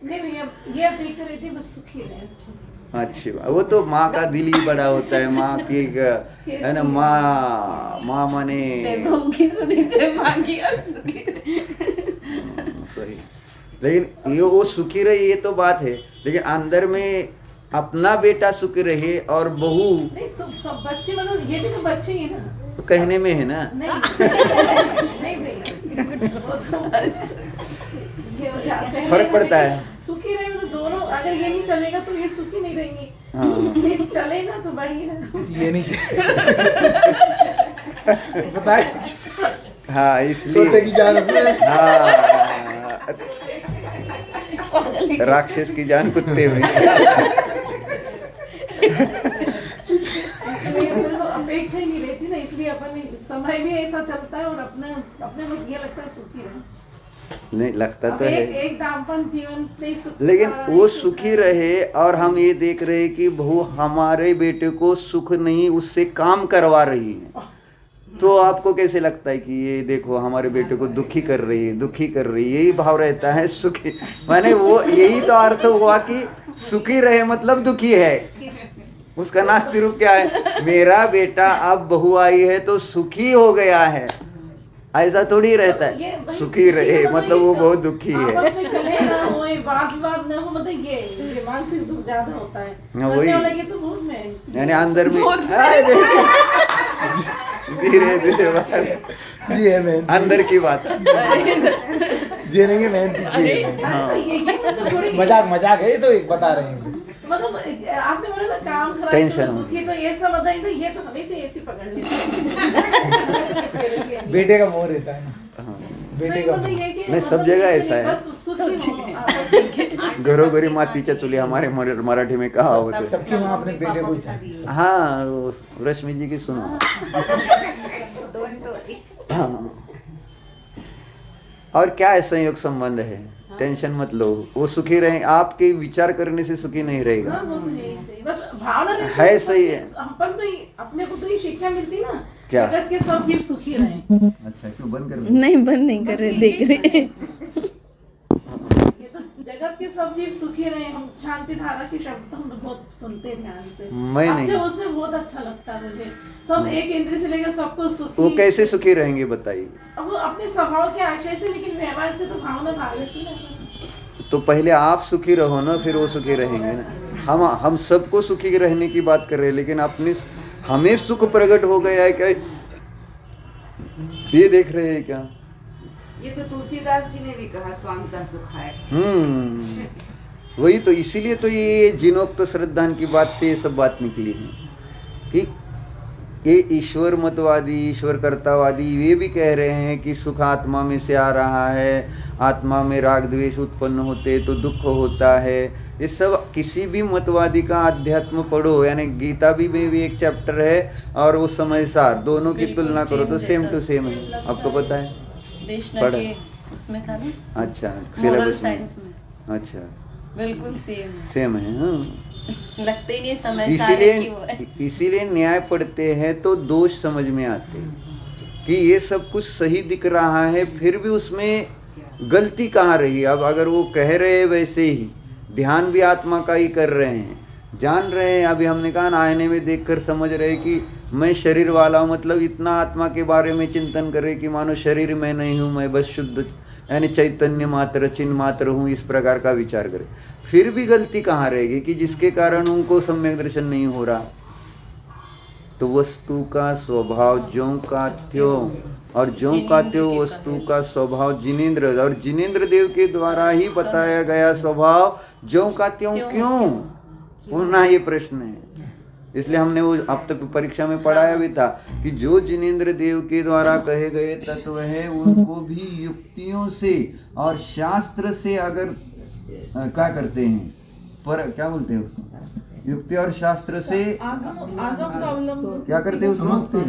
नहीं भैया, ये अपेक्षा रहती है बस सुखी रहे। अच्छी बात, वो तो माँ का दिल ही बड़ा होता है। माँ की है ना, माँ माने बहू की सुनी जय माँ की सुखी। सही, लेकिन ये वो सुखी रहे ये तो बात है, लेकिन अंदर में अपना बेटा सुखी रहे और बहू नहीं, सब बच्चे मतलब ये भी तो बच्चे ही ना, तो कहने में है ना। नहीं भैया, फर्क पड़ता है। सुखी रहे मतलब दोनों, अगर ये नहीं चलेगा तो ये सुखी नहीं रहेंगी। हाँ। इसलिए चले ना तो बढ़िया। ये नहीं बताए हाँ इसलिए तोते की जान उसमें। हाँ, राक्षस की जान कुत्ते में। अपेक्षा ही नहीं रहती ना, इसलिए अपन समय भी ऐसा चलता है और अपने को ये लगता है सुखी रहे। नहीं लगता तो है, एक दाम्पत्य जीवन नहीं सुख, लेकिन वो सुखी रहे और हम ये देख रहे हैं कि बहू हमारे बेटे को सुख नहीं उससे काम करवा रही है, तो आपको कैसे लगता है कि ये देखो हमारे बेटे को दुखी कर रही है, दुखी कर रही है, यही भाव रहता है सुखी। माने वो यही तो अर्थ हुआ कि सुखी रहे मतलब दुखी है। उसका नास्ति रूप क्या है? मेरा बेटा अब बहू आई है तो सुखी हो गया है, ऐसा थोड़ी रहता है। सुखी रहे मतलब वो बहुत दुखी है। आपस में कलह ना होए, वाद विवाद ना हो, मतलब ये मानसिक दुख ज्यादा होता है। वही। ये तो बहुत में यानी अंदर में धीरे धीरे बात जी है मैं अंदर की बात। जी नहीं है मैं जी है। हाँ। ये मतलब थोड़ी मजाक है, ये तो एक बता रहे हैं। मतलब आपने बोला ना काम खराब टेंशन तो दुखी, तो ये सब बताइए, तो ये तो हमेशा ऐसी पकड़ लेते हैं। बेटे का मोह रहता है ना, बेटे का मोह। नहीं, सब जगह ऐसा है। घरोघरी मातीच्या चुली हमारे मराठी में कहा होते। सबकी माँ अपने बेटे को ही चाहती है। हाँ वो रश्मि जी की सुनो। हाँ। और क्या है संयोग संबंध है, टेंशन मत लो, वो सुखी रहे, आपके विचार करने से सुखी नहीं रहेगा। हाँ, वो तो है ही सही। बस भावना नहीं है सही है। अपन तो अपने को तो ये शिक्षा मिलती ना, क्या? जगत के सब जीव सुखी रहे। अच्छा क्यों बंद कर? नहीं बंद नहीं कर रहे, देख रहे। ये तो जगत के सब जीव सुखी रहे। हम शांति धारा के शब्द तो हम बहुत सुनते हैं ध्यान से। मैं नहीं। अच्छा, उसमें बहुत अच्छा लगता है मुझे। सब एक इंद्रिय से लेकर सबको सुखी। वो कैसे सुखी रहेंगे बताइए? अब वो अपने स्वभाव के आशय से, लेकिन व्यवहार से तो भावना भाग लेती है ना। तो पहले आप सुखी रहो ना, फिर वो सुखी रहेंगे ना। हम सबको सुखी रहने की बात कर रहे हैं, लेकिन अपने हमें सुख प्रकट हो गया है क्या, ये देख रहे हैं क्या? ये तो तुलसीदास जी ने भी कहा, स्वामिता सुख है। वही तो, इसीलिए तो ये जिनोक्त श्रद्धान की बात से ये सब बात निकली है कि ये ईश्वर मतवादी, ईश्वर कर्तावादी ये भी कह रहे हैं कि सुख आत्मा में से आ रहा है, आत्मा में राग द्वेष उत्पन्न होते तो दुख होता है। ये सब किसी भी मतवादी का अध्यात्म पढ़ो, यानी गीता भी में भी एक चैप्टर है और वो समय सार, दोनों की तुलना करो तो सेम टू सेम है। आपको पता है? देशना के उसमें था ना। अच्छा, मोरल सिलेबस साइंस में अच्छा बिल्कुल सेम सेम है। हाँ, लगते ही नहीं समय सारे की वो है। इसीलिए न्याय पढ़ते हैं तो दोष समझ में आते हैं कि ये सब कुछ सही दिख रहा है, फिर भी उसमें गलती कहाँ रही। अब अगर वो कह रहे हैं वैसे ही, ध्यान भी आत्मा का ही कर रहे हैं, जान रहे हैं। अभी हमने कहा ना, आईने में देखकर समझ रहे कि मैं शरीर वाला हूँ, मतलब इतना आत्मा के बारे में चिंतन करे कि मानो शरीर मैं नहीं हूँ, मैं बस शुद्ध यानी चैतन्य मात्र चिन्ह मात्र हूँ, इस प्रकार का विचार करे, फिर भी गलती कहाँ रहेगी कि जिसके कारण उनको सम्यक दर्शन नहीं हो रहा। तो वस्तु का स्वभाव ज्यों का त्यों, और ज्यों का त्यों वस्तु का स्वभाव जिनेंद्र, और जिनेंद्र देव के द्वारा ही बताया गया स्वभाव ज्यों का त्यों क्यों, पुनः ये प्रश्न है। इसलिए हमने वो अब तक परीक्षा में पढ़ाया भी था कि जो जिनेंद्र देव के द्वारा कहे गए तत्व है उनको भी युक्तियों से और शास्त्र से अगर क्या करते हैं, पर क्या बोलते हैं उसको, युक्ति और शास्त्र से आगम का अवलंबन क्या करते हैं उसको,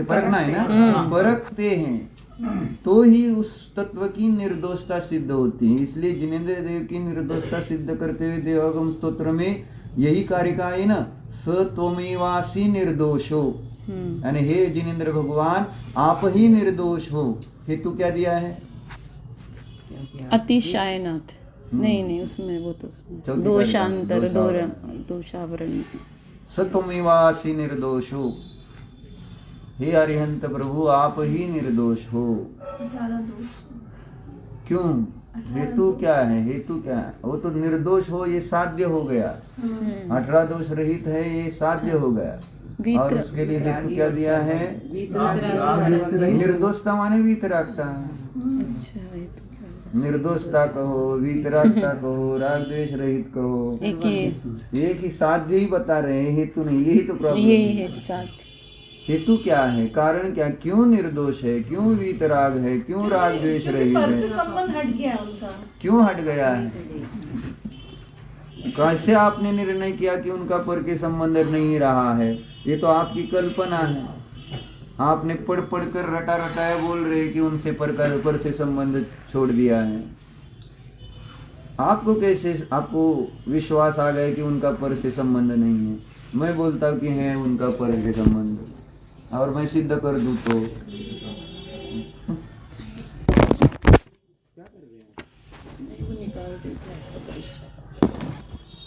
परखना है ना, परखते हैं तो ही उस तत्व की निर्दोषता सिद्ध होती है। इसलिए जिनेंद्र देव की निर्दोषता सिद्ध करते हुए देवागम स्तोत्र में यही कारिका है ना, स त्वमेवासि निर्दोषो, यानी हे जिनेंद्र भगवान आप ही निर्दोष हो। हेतु क्या दिया है, अतिशायनाथ नहीं उसमें वो तो उसमें दोषांतर दोषावरण स त्वमेवासि निर्दोषो, हे अरिहंत प्रभु आप ही निर्दोष हो। क्यों, हेतु क्या है, हेतु क्या है, वो तो निर्दोष हो ये साध्य हो गया, 18 दोष रहित है ये साध्य हो गया, और उसके लिए हेतु क्या दिया है, निर्दोषता माने वीतरागता, निर्दोषता कहो, वीतरागता कहो, राग द्वेष रहित कहो, एक ही साध्य ही बता रहे हैं, हेतु नहीं। यही तो प्रॉब्लम है, साध्य। हेतु क्या है, कारण क्या, क्यों निर्दोष है, क्यों वीतराग है, क्यों राग द्वेष रहित है, संबंध हट गया उनका, क्यों हट गया है, कैसे आपने निर्णय किया कि उनका पर के संबंध नहीं रहा है, ये तो आपकी कल्पना है। आपने पढ़ पढ़ कर रटा रटाया बोल रहे कि उनसे पर से संबंध छोड़ दिया है। आपको कैसे, आपको विश्वास आ गया कि उनका पर से संबंध नहीं है। मैं बोलता हूँ कि है उनका पर से संबंध, और मैं सिद्ध कर दूं तो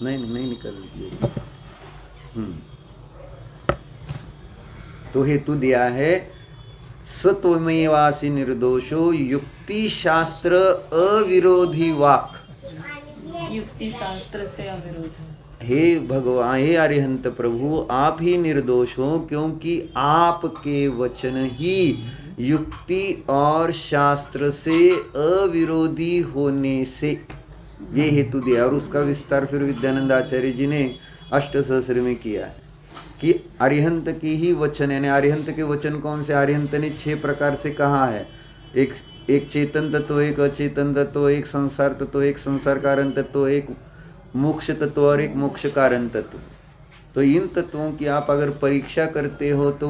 नहीं निकल। तो हेतु दिया है सत्वमेवासि निर्दोषो, युक्ति शास्त्र अविरोधी वाक, युक्ति शास्त्र से अविरोध। हे भगवान, हे अरिहंत प्रभु आप ही निर्दोष हो, क्योंकि आपके वचन ही युक्ति और शास्त्र से अविरोधी होने से, ये हेतु दिया। और उसका विस्तार फिर विद्यानंद आचार्य जी ने अष्टसहस्र में किया है कि अरिहंत की ही वचन, यानी अरिहंत के वचन कौन से, अरिहंत ने 6 प्रकार से कहा है, एक चेतन तत्व, एक अचेतन तत्व, एक संसार तत्व, एक संसार कारण तत्व, एक मोक्ष तत्व और एक मोक्ष कारण तत्व। तो इन तत्वों की आप अगर परीक्षा करते हो तो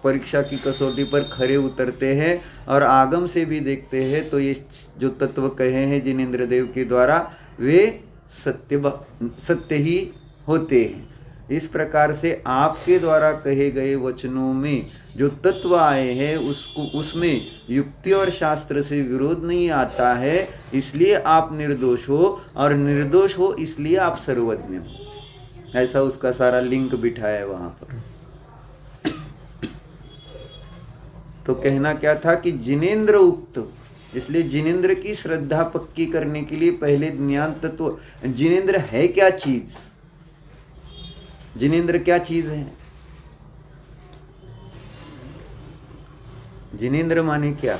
परीक्षा की कसौटी पर खरे उतरते हैं, और आगम से भी देखते हैं तो ये जो तत्व कहे हैं जिनेंद्र देव के द्वारा वे सत्य ही होते हैं। इस प्रकार से आपके द्वारा कहे गए वचनों में जो तत्व आए हैं उसमें युक्ति और शास्त्र से विरोध नहीं आता है, इसलिए आप निर्दोष हो, और निर्दोष हो इसलिए आप सर्वज्ञ हो। ऐसा उसका सारा लिंक बिठाया है वहां पर। तो कहना क्या था कि जिनेंद्र उक्त, इसलिए जिनेंद्र की श्रद्धा पक्की करने के लिए पहले ज्ञान तत्व, जिनेंद्र है क्या चीज, जिनेंद्र क्या चीज है, जिनेंद्र माने क्या,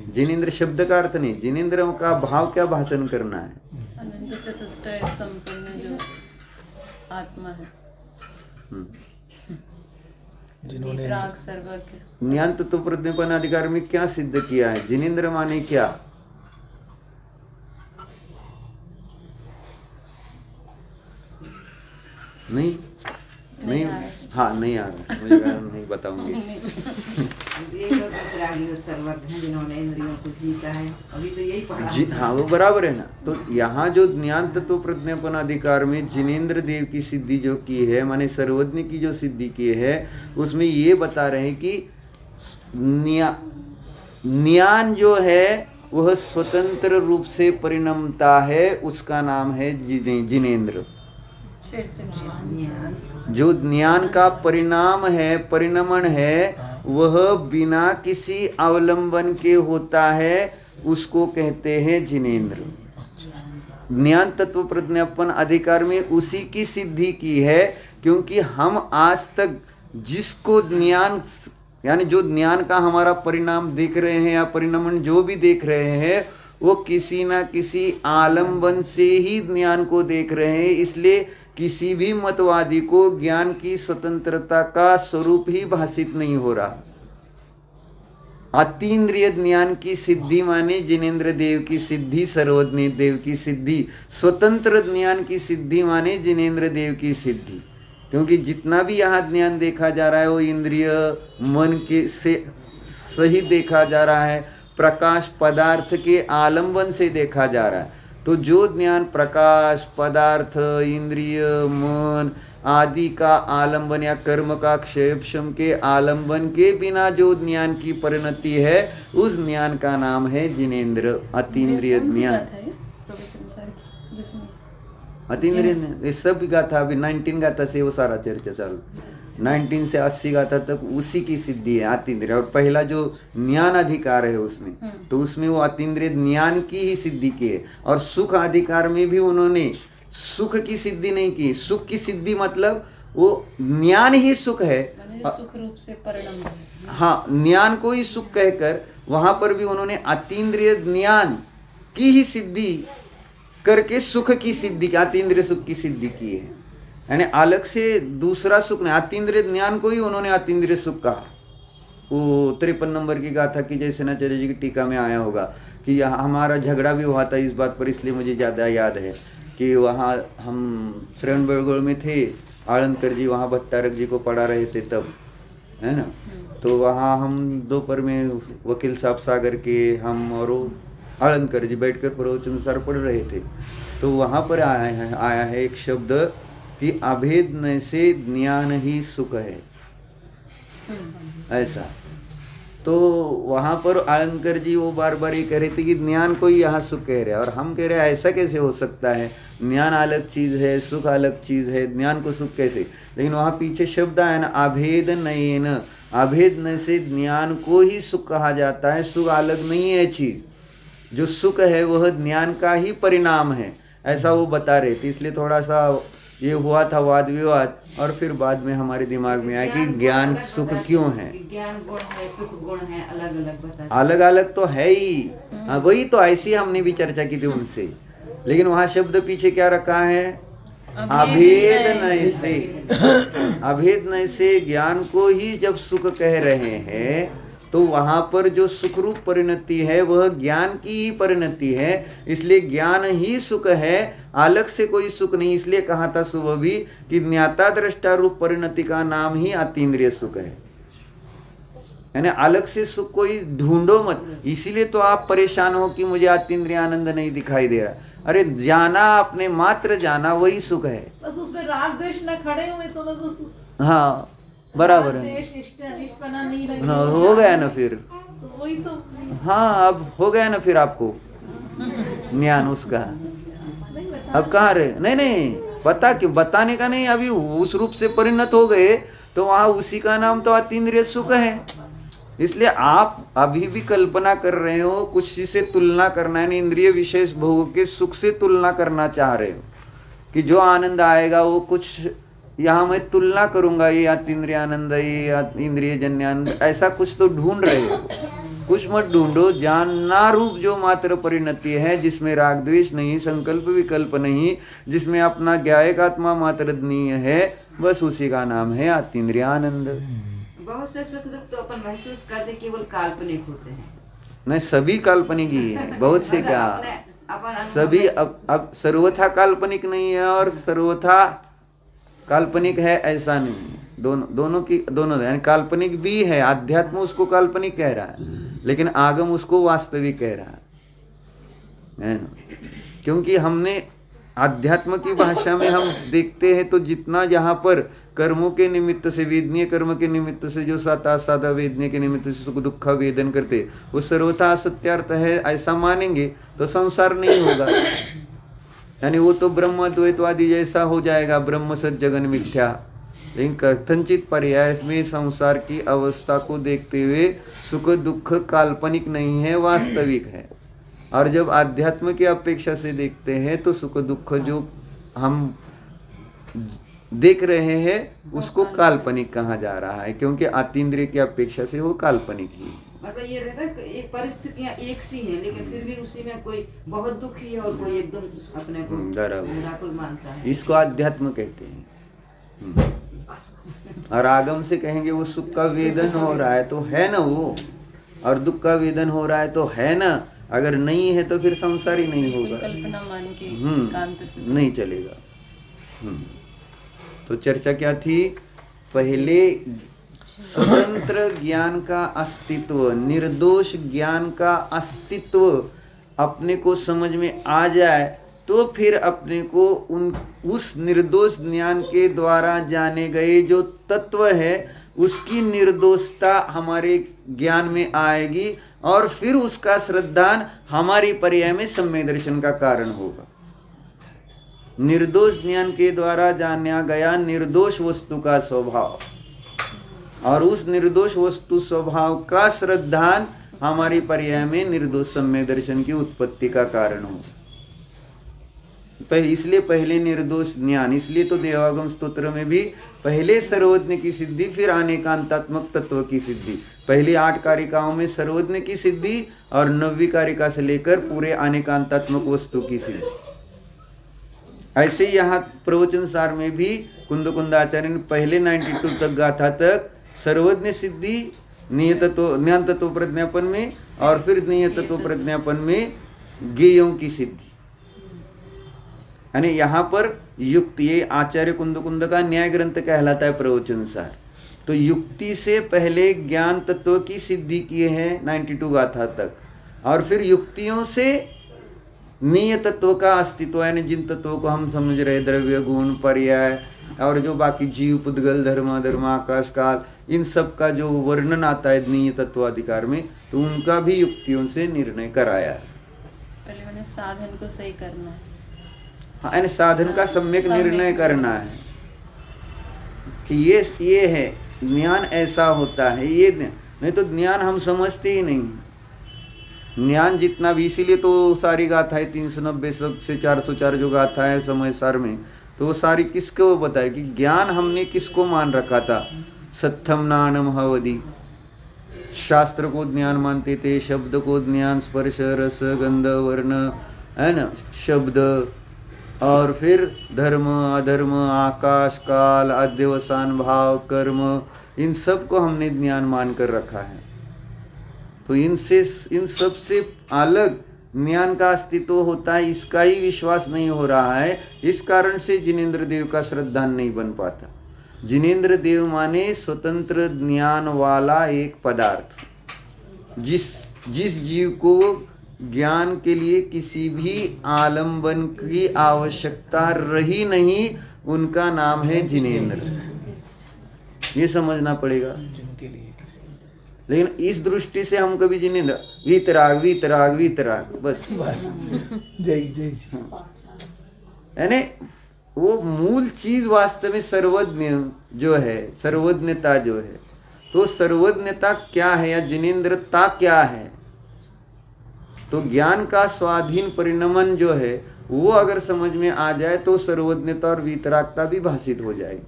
जिनेंद्र शब्द का अर्थ नहीं, जिनेंद्र का भाव क्या भाषण करना है, अनंत चतुष्टय संपन्न जो आत्मा है, जिन्होंने सर्वज्ञ। ज्ञान तत्व प्रज्ञापन अधिकार में क्या सिद्ध किया है, जिनेंद्र माने क्या, नहीं हाँ नहीं आ रहा, मुझे नहीं बताऊंगी। जिन्होंने इंद्रियों को जीता है, अभी तो यही पढ़ा। हाँ वो बराबर है ना। तो यहाँ जो ज्ञान तत्व प्रज्ञापन अधिकार में जिनेंद्र देव की सिद्धि जो की है, माने सर्वज्ञ की जो सिद्धि की है, उसमें ये बता रहे हैं कि ज्ञान जो है वह स्वतंत्र रूप से परिणमता है, उसका नाम है जिनेंद्र। फिर से ज्ञान जो ज्ञान का परिणाम है, परिणमन है, वह बिना किसी अवलंबन के होता है, उसको कहते हैं जिनेंद्र। ज्ञान तत्व प्रज्ञापन अधिकार में उसी की सिद्धि की है, क्योंकि हम आज तक जिसको ज्ञान यानी जो ज्ञान का हमारा परिणाम देख रहे हैं या परिणमन जो भी देख रहे हैं, वो किसी ना किसी आलम्बन से ही ज्ञान को देख रहे हैं। इसलिए किसी भी मतवादी को ज्ञान की स्वतंत्रता का स्वरूप ही भाषित नहीं हो रहा। अतीन्द्रिय ज्ञान की सिद्धि माने जिनेंद्र देव की सिद्धि, सर्वज्ञ देव की सिद्धि। स्वतंत्र ज्ञान की सिद्धि माने जिनेंद्र देव की सिद्धि। क्योंकि जितना भी यहाँ ज्ञान देखा जा रहा है वो इंद्रिय मन के से सही देखा जा रहा है, प्रकाश पदार्थ के आलंबन से देखा जा रहा है। तो जो ज्ञान प्रकाश पदार्थ इंद्रिय मन आदि का आलंबन या कर्म का क्षेपशम के आलंबन के बिना जो ज्ञान की परिणति है, उस ज्ञान का नाम है जिनेंद्र, अतीन्द्रिय ज्ञान। अतीन्द्रिय ये सब गाथा अभी 19 गाथा से वो सारा चर्चा चालू, 19 से 80 गाथा तक उसी की सिद्धि है अतीन्द्रिय। और पहला जो ज्ञान अधिकार है उसमें, तो उसमें वो अतीन्द्रिय ज्ञान की ही सिद्धि की है। और सुख अधिकार में भी उन्होंने सुख की सिद्धि नहीं की। सुख की सिद्धि मतलब वो ज्ञान ही सुख है, सुख रूप से परिणम है। हाँ, ज्ञान को ही सुख कहकर वहां पर भी उन्होंने अतीन्द्रिय ज्ञान की ही सिद्धि करके सुख की सिद्धि, अतीन्द्रिय सुख की सिद्धि की है। यानी अलग से दूसरा सुख नहीं, अतीन्द्रिय ज्ञान को ही उन्होंने अतीन्द्रिय सुख कहा। वो 53 नंबर की गाथा की जय सेनाचार्य जी की टीका में आया होगा कि यहाँ हमारा झगड़ा भी हुआ था इस बात पर, इसलिए मुझे ज़्यादा याद है कि वहाँ हम श्रवण बेलगोल में थे, आनंदकर जी वहाँ भट्टारक जी को पढ़ा रहे थे तब, है ना। तो वहाँ हम दोपहर में वकील साहब सागर के हम और आनंदकर जी बैठकर प्रवचन सार पढ़ रहे थे। तो वहाँ पर आया है एक शब्द कि अभेद से ज्ञान ही सुख है, ऐसा। तो वहाँ पर आनंदकर जी वो बार बार ये कह रहे थे कि ज्ञान को ही यहाँ सुख कह रहे हैं, और हम कह रहे हैं ऐसा कैसे हो सकता है, ज्ञान अलग चीज़ है, सुख अलग चीज़ है, ज्ञान को सुख कैसे। लेकिन वहाँ पीछे शब्द आया ना, अभेद नयेन, अभेद न से ज्ञान को ही सुख कहा जाता है। सुख अलग नहीं है चीज़, जो सुख है वह ज्ञान का ही परिणाम है, ऐसा वो बता रहे थे। इसलिए थोड़ा सा ये हुआ था वाद विवाद, और फिर बाद में हमारे दिमाग में आया कि ज्ञान सुख क्यों है। ज्ञान गुण है, सुख गुण है, अलग अलग बता, अलग अलग तो है ही, वही तो ऐसी हमने भी चर्चा की थी उनसे। लेकिन वहां शब्द पीछे क्या रखा है, अभेद नय से। अभेद नय से ज्ञान को ही जब सुख कह रहे हैं, तो वहां पर जो सुख रूप परिणति है वह ज्ञान की ही परिणति है। इसलिए ज्ञान ही सुख है, अलग से कोई सुख नहीं। इसलिए कहा था सुबह भी कि ज्ञाता दृष्टा रूप परिणति का नाम ही अतीन्द्रिय सुख है। यानी अलग से सुख कोई ढूंढो मत। इसीलिए तो आप परेशान हो कि मुझे अतीन्द्रिय आनंद नहीं दिखाई दे रहा। अरे जाना, अपने मात्र जाना, वही सुख है। बस उसमें राग द्वेष न खड़े हुए तो बस उस हाँ बराबर है, इष्टपना नहीं रही, हाँ, हो गया ना फिर। तो वही तो हाँ, अब हो गया ना फिर आपको ज्ञान उसका। नहीं बता। अब कहाँ रहे, नहीं नहीं बता, क्यों बताने का नहीं, अभी उस रूप से परिणत हो गए तो वहाँ उसी का नाम तो अतीन्द्रिय सुख है। इसलिए आप अभी भी कल्पना कर रहे हो, कुछ से तुलना करना है, इंद्रिय विशेष भोग के सुख से तुलना करना चाह रहे हो कि जो आनंद आएगा वो कुछ यहाँ मैं तुलना करूंगा, ये अतीन्द्रिय आनंद, ये इंद्रिय जन्य आनंद, ऐसा कुछ तो ढूंढ रहे हो। कुछ मत ढूंढो, जानना रूप जो मात्र परिणति है, जिसमें राग द्वेष नहीं, संकल्प विकल्प नहीं, जिसमें अपना ज्ञायक आत्मा मात्र ज्ञेय है, बस उसी का नाम है अतीन्द्रिय आनंद। बहुत से सुख दुख तो अपन महसूस करते केवल काल्पनिक होते हैं। नहीं, सभी काल्पनिक ही है, बहुत से क्या, सभी अब सर्वथा काल्पनिक नहीं है और सर्वथा काल्पनिक है ऐसा नहीं है। दोनों यानी काल्पनिक भी है, अध्यात्म उसको काल्पनिक कह रहा है, लेकिन आगम उसको वास्तविक कह रहा है ना। क्योंकि हमने अध्यात्म की भाषा में हम देखते हैं तो जितना यहाँ पर कर्मों के निमित्त से, वेदनीय कर्म के निमित्त से जो सादा वेदनीय के निमित्त से सुख दुख का वेदन करते, वो सर्वथा असत्यार्थ है ऐसा मानेंगे तो संसार नहीं होगा। यानी वो तो ब्रह्म द्वैतवादी जैसा हो जाएगा, ब्रह्म सत जगन मिथ्या। लेकिन कथनचित पर्याय में संसार की अवस्था को देखते हुए सुख दुख काल्पनिक नहीं है, वास्तविक है। और जब आध्यात्म की अपेक्षा से देखते हैं तो सुख दुख जो हम देख रहे हैं उसको काल्पनिक कहा जा रहा है, क्योंकि अतीन्द्रिय की अपेक्षा से वो काल्पनिक ही। मतलब ये रहता है कि एक परिस्थितियां एक सी हैं, लेकिन फिर भी उसी में कोई बहुत दुखी है और कोई एकदम अपने को निराकुल मानता है। इसको अध्यात्म कहते हैं। और आगम से कहेंगे वो सुख का वेदन हो रहा है तो है ना वो, और दुख का वेदन हो रहा है तो है ना। अगर नहीं है तो फिर संसार ही नहीं होगा, कल्पना मान के एकांत से नहीं चलेगा। तो चर्चा क्या थी? पहले स्वतंत्र ज्ञान का अस्तित्व, निर्दोष ज्ञान का अस्तित्व अपने को समझ में आ जाए तो फिर अपने को उस निर्दोष ज्ञान के द्वारा जाने गए जो तत्व है उसकी निर्दोषता हमारे ज्ञान में आएगी, और फिर उसका श्रद्धान हमारी पर्याय में सम्यक दर्शन का कारण होगा। निर्दोष ज्ञान के द्वारा जाना गया निर्दोष वस्तु का स्वभाव, और उस निर्दोष वस्तु स्वभाव का श्रद्धान हमारी पर्याय में निर्दोष सम्यक दर्शन की उत्पत्ति का कारण हो। इसलिए पहले निर्दोष ज्ञान, इसलिए तो देवागम स्तोत्र में भी पहले सर्वज्ञ की सिद्धि फिर अनेकांतात्मक तत्व की सिद्धि। पहली 8 कारिकाओं में सर्वज्ञ की सिद्धि और 9वीं कारिका से लेकर पूरे अनेकांतात्मक वस्तु की सिद्धि। ऐसे यहाँ प्रवचन सार में भी कुंदाचार्य ने पहले 92 तक गाथा तक सर्वज्ञ सिद्धि ज्ञान तत्व प्रज्ञापन में, और फिर ज्ञेय तत्व प्रज्ञापन में ज्ञेयों की सिद्धि। यानी यहाँ पर युक्ति, ये आचार्य कुंद का न्याय ग्रंथ कहलाता है प्रवचन सार। तो युक्ति से पहले ज्ञान तत्व की सिद्धि किए हैं 92 गाथा तक, और फिर युक्तियों से नीय तत्व का अस्तित्व, यानी जिन तत्वों को हम समझ रहे द्रव्य गुण पर्याय और जो बाकी जीव पुद्गल धर्म धर्म आकाश काल, इन सब का जो वर्णन आता है नीय तत्वाधिकार में, तो उनका भी युक्तियों से निर्णय कराया है। पहले मैंने साधन को सही करना है। हाँ, यानी साधन का सम्यक निर्णय करना है कि ये है ज्ञान, ऐसा होता है ये। नहीं तो ज्ञान हम समझते ही नहीं। ज्ञान जितना भी, इसीलिए तो सारी गाथाएं 390 से 404 जो गाथा है समय सार में, तो वो सारी किसको बताए कि ज्ञान हमने किसको मान रखा था। सत्थम नानम हवदी, शास्त्र को ज्ञान मानते थे, शब्द को ज्ञान, स्पर्श रस गंध वर्ण, है ना, शब्द, और फिर धर्म अधर्म आकाश काल अध्यवसान भाव कर्म, इन सब को हमने ज्ञान मान कर रखा है। तो इन सब से अलग ज्ञान का अस्तित्व होता है, इसका ही विश्वास नहीं हो रहा है। इस कारण से जिनेंद्र देव का श्रद्धान नहीं बन पाता। जिनेंद्र देव माने स्वतंत्र ज्ञान वाला एक पदार्थ, जिस जीव को ज्ञान के लिए किसी भी आलंबन की आवश्यकता रही नहीं, उनका नाम है जिनेंद्र। ये समझना पड़ेगा। लेकिन इस दृष्टि से हम कभी जिनेंद्र वीतराग वीतराग वीतराग बस जय यानी वो मूल चीज वास्तव में सर्वज्ञ जो है, सर्वज्ञता जो है, तो सर्वज्ञता क्या है या जिनेंद्रता क्या है? तो ज्ञान का स्वाधीन परिणमन जो है वो अगर समझ में आ जाए तो सर्वज्ञता और वीतरागता भी भाषित हो जाएगी।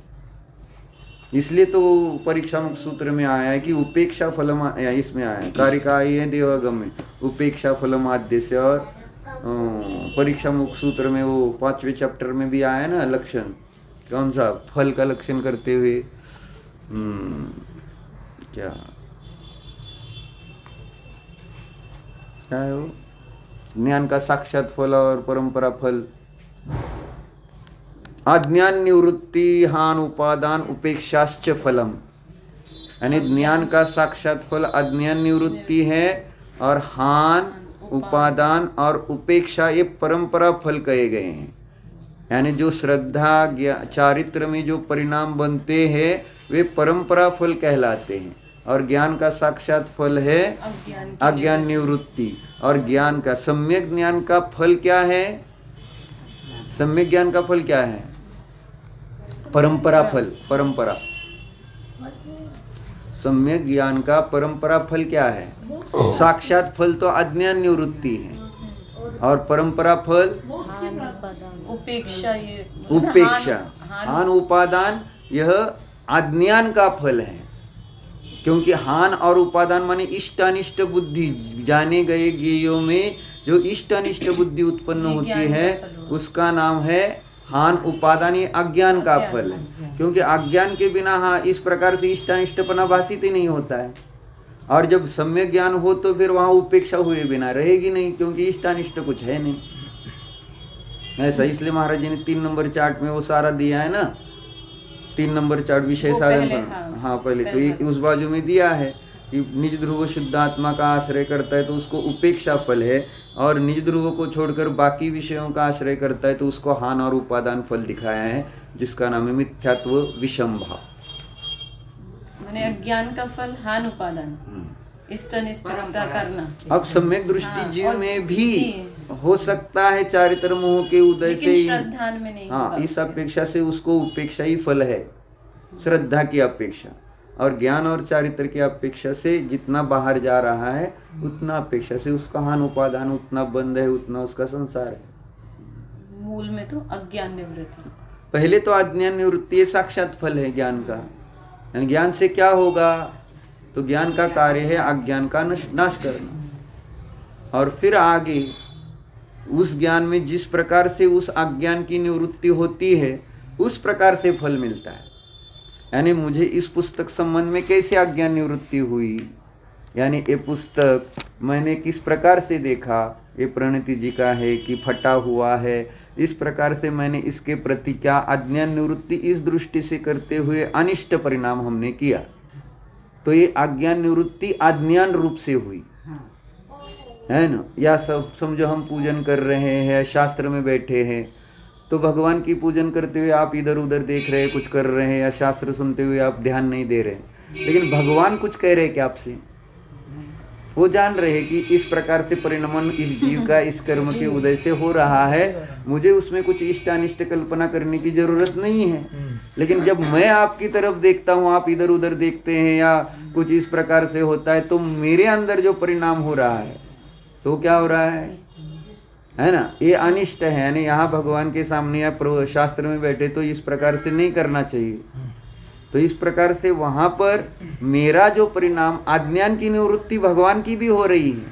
इसलिए तो परीक्षा मुख सूत्र में आया है कि उपेक्षा फलम, इसमें आया है कारिका है देवागम में उपेक्षा फलम आद्य, और परीक्षा मुख सूत्र में वो 5वें चैप्टर में भी आया है ना लक्षण, कौन सा फल का लक्षण करते हुए क्या है वो, ज्ञान का साक्षात फल और परंपरा फल, अज्ञान निवृत्ति हान उपादान उपेक्षाश्च फलम। यानी ज्ञान का साक्षात फल अज्ञान निवृत्ति है, और हान उपादान और उपेक्षा ये परंपरा फल कहे गए हैं। यानी जो श्रद्धा चारित्र में जो परिणाम बनते हैं वे परंपरा फल कहलाते हैं, और ज्ञान का साक्षात फल है अज्ञान निवृत्ति। और ज्ञान का सम्यक ज्ञान का फल क्या है? सम्यक ज्ञान का फल क्या है? परंपरा फल। परंपरा, सम्यक ज्ञान का परंपरा फल क्या है? साक्षात फल तो अज्ञान निवृत्ति है, और परंपरा फल उपेक्षा। ये उपेक्षा, हान उपादान, यह अज्ञान का फल है। क्योंकि हान और उपादान माने इष्ट अनिष्ट बुद्धि, जाने गए ज्ञेयों में जो इष्ट अनिष्ट बुद्धि उत्पन्न होती है उसका नाम है हान उपादान। ये अज्ञान का फल है, क्योंकि अज्ञान के बिना हाँ इस प्रकार से इष्ट अनिष्टपना भाषित ही नहीं होता है। और जब सम्यक ज्ञान हो तो फिर वहाँ उपेक्षा हुए बिना रहेगी नहीं, क्योंकि इष्ट अनिष्ट कुछ है नहीं ऐसा। इसलिए महाराज जी ने 3 नंबर चार्ट में वो सारा दिया है ना, 3 नंबर चार्ट विषय साधन पर। हाँ पहले तो ये उस बाजू में दिया है कि निज ध्रुव शुद्ध आत्मा का आश्रय करता है तो उसको उपेक्षा फल है, और निज ध्रुव को छोड़कर बाकी विषयों का आश्रय करता है तो उसको हान और उपादान फल दिखाया है, जिसका नाम है मिथ्यात्व विषम भाव। माने अज्ञान का फल हान उपादान, इष्ट अनिष्टता करना। अब सम्यक दृष्टि जीव में भी हो सकता है चारित्र मोह के उदय से ही, श्रद्धान में नहीं। हाँ इस अपेक्षा से उसको उपेक्षा ही फल है, श्रद्धा की अपेक्षा। और ज्ञान और चारित्र की अपेक्षा से जितना बाहर जा रहा है उतना अपेक्षा से उसका हान उपादान उतना बंद है, उतना उसका संसार है। मूल में तो अज्ञान निवृत्ति। पहले तो अज्ञान निवृत्ति ये साक्षात फल है ज्ञान का। यानी ज्ञान से क्या होगा? तो ज्ञान का कार्य है अज्ञान का नाश करना, और फिर आगे उस ज्ञान में जिस प्रकार से उस अज्ञान की निवृत्ति होती है उस प्रकार से फल मिलता है। यानी मुझे इस पुस्तक संबंध में कैसे अज्ञान निवृत्ति हुई, यानी ये पुस्तक मैंने किस प्रकार से देखा, ये प्रणति जी का है कि फटा हुआ है, इस प्रकार से मैंने इसके प्रति क्या अज्ञान निवृत्ति इस दृष्टि से करते हुए अनिष्ट परिणाम हमने किया, तो ये अज्ञान निवृत्ति अज्ञान रूप से हुई है ना। या सब समझो हम पूजन कर रहे हैं, शास्त्र में बैठे हैं, तो भगवान की पूजन करते हुए आप इधर उधर देख रहे हैं, कुछ कर रहे हैं, या शास्त्र सुनते हुए आप ध्यान नहीं दे रहे, लेकिन भगवान कुछ कह रहे हैं क्या आपसे? वो जान रहे हैं कि इस प्रकार से परिणमन इस जीव का इस कर्म के उदय से हो रहा है, मुझे उसमें कुछ इष्ट अनिष्ट कल्पना करने की जरूरत नहीं है। लेकिन जब मैं आपकी तरफ देखता हूँ, आप इधर उधर देखते हैं या कुछ इस प्रकार से होता है, तो मेरे अंदर जो परिणाम हो रहा है तो क्या हो रहा है ना, ये अनिष्ट है। यानी यहाँ भगवान के सामने या शास्त्र में बैठे तो इस प्रकार से नहीं करना चाहिए। तो इस प्रकार से वहाँ पर मेरा जो परिणाम, अज्ञान की निवृत्ति भगवान की भी हो रही है,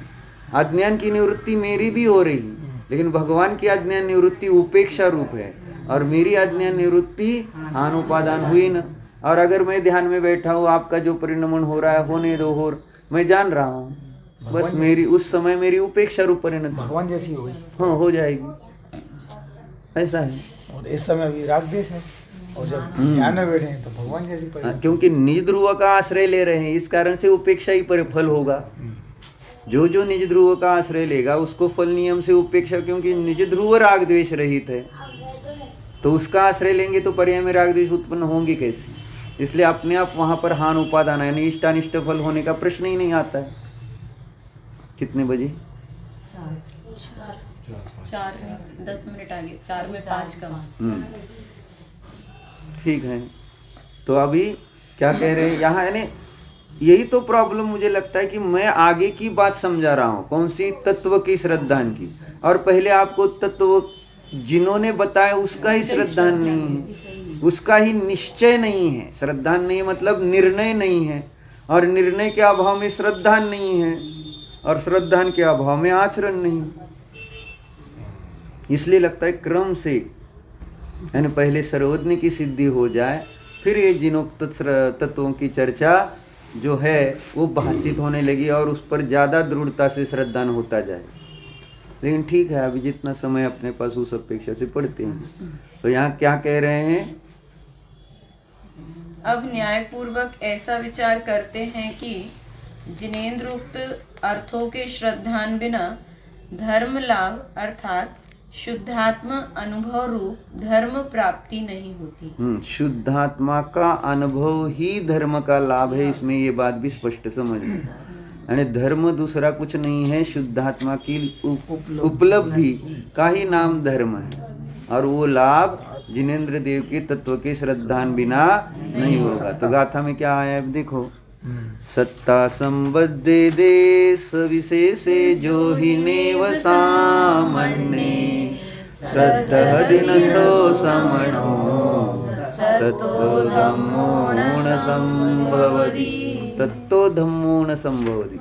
अज्ञान की निवृत्ति मेरी भी हो रही है, लेकिन भगवान की अज्ञान निवृत्ति उपेक्षा रूप है और मेरी अज्ञान निवृत्ति हान उपादान हुई न। और अगर मैं ध्यान में बैठा हूँ, आपका जो परिणमन हो रहा है होने दो, हो मैं जान रहा हूँ, बस मेरी उस समय मेरी उपेक्षा रूप परिणति भगवान जैसी हो गई। हाँ हो जाएगी, ऐसा है। और इस समय अभी राग देश है, और जब ध्यान में बैठे हैं तो भगवान जैसी परिणति। क्योंकि निज ध्रुव का आश्रय ले रहे हैं, इस कारण से उपेक्षा ही पर फल होगा। जो जो निज ध्रुव का आश्रय लेगा उसको फल नियम से उपेक्षा, क्योंकि निज ध्रुव राग द्वेष रहित है, तो उसका आश्रय लेंगे तो पर्याय में राग द्वेष उत्पन्न होंगे कैसे? इसलिए अपने आप वहां पर हान उपादान यानी इष्टानिष्ट फल होने का प्रश्न ही नहीं आता है। कितने बजे? 4 नहीं, 10 मिनट आगे, 4 में 5 का। ठीक है, तो अभी क्या कह रहे हैं यहाँ, यानी यही तो प्रॉब्लम मुझे लगता है कि मैं आगे की बात समझा रहा हूँ, कौन सी? तत्व की श्रद्धान की, और पहले आपको तत्व जिन्होंने बताया उसका ही श्रद्धान नहीं है, उसका ही निश्चय नहीं है। श्रद्धान नहीं मतलब निर्णय नहीं है, और निर्णय के अभाव में श्रद्धान नहीं है, और श्रद्धान के अभाव में आचरण नहीं। इसलिए लगता है क्रम से, यानी पहले सर्वज्ञ की सिद्धि हो जाए, फिर ये जिनोक्त तत्वों की चर्चा जो है वो भाषित होने लगी और उस पर ज़्यादा दृढ़ता से श्रद्धान होता जाए। लेकिन ठीक है, अभी जितना समय अपने पास उस अपेक्षा से पढ़ते हैं। तो यहाँ क्या कह रहे हैं? अब न्यायपूर्वक ऐसा विचार करते हैं कि जिनेन्द्रोक्त अर्थों के श्रद्धान बिना धर्म लाभ अर्थात शुद्धात्मा अनुभव रूप धर्म प्राप्ति नहीं होती। शुद्धात्मा का अनुभव ही धर्म का लाभ है, इसमें ये बात भी स्पष्ट समझ लो। यानी धर्म दूसरा कुछ नहीं है, शुद्धात्मा की उपलब्धि का ही नाम धर्म है। और वो लाभ जिनेंद्र देव के तत्व के श्रद्धान बिना नहीं होगा। तो गाथा में क्या आया अब देखो, सत्ता संबद्धे देश विशेषे जो ही नेव सामन्ने सत्तदिन सो समणो सत्तो धम्मो न संभवति तत्तो धम्मो न संभवति।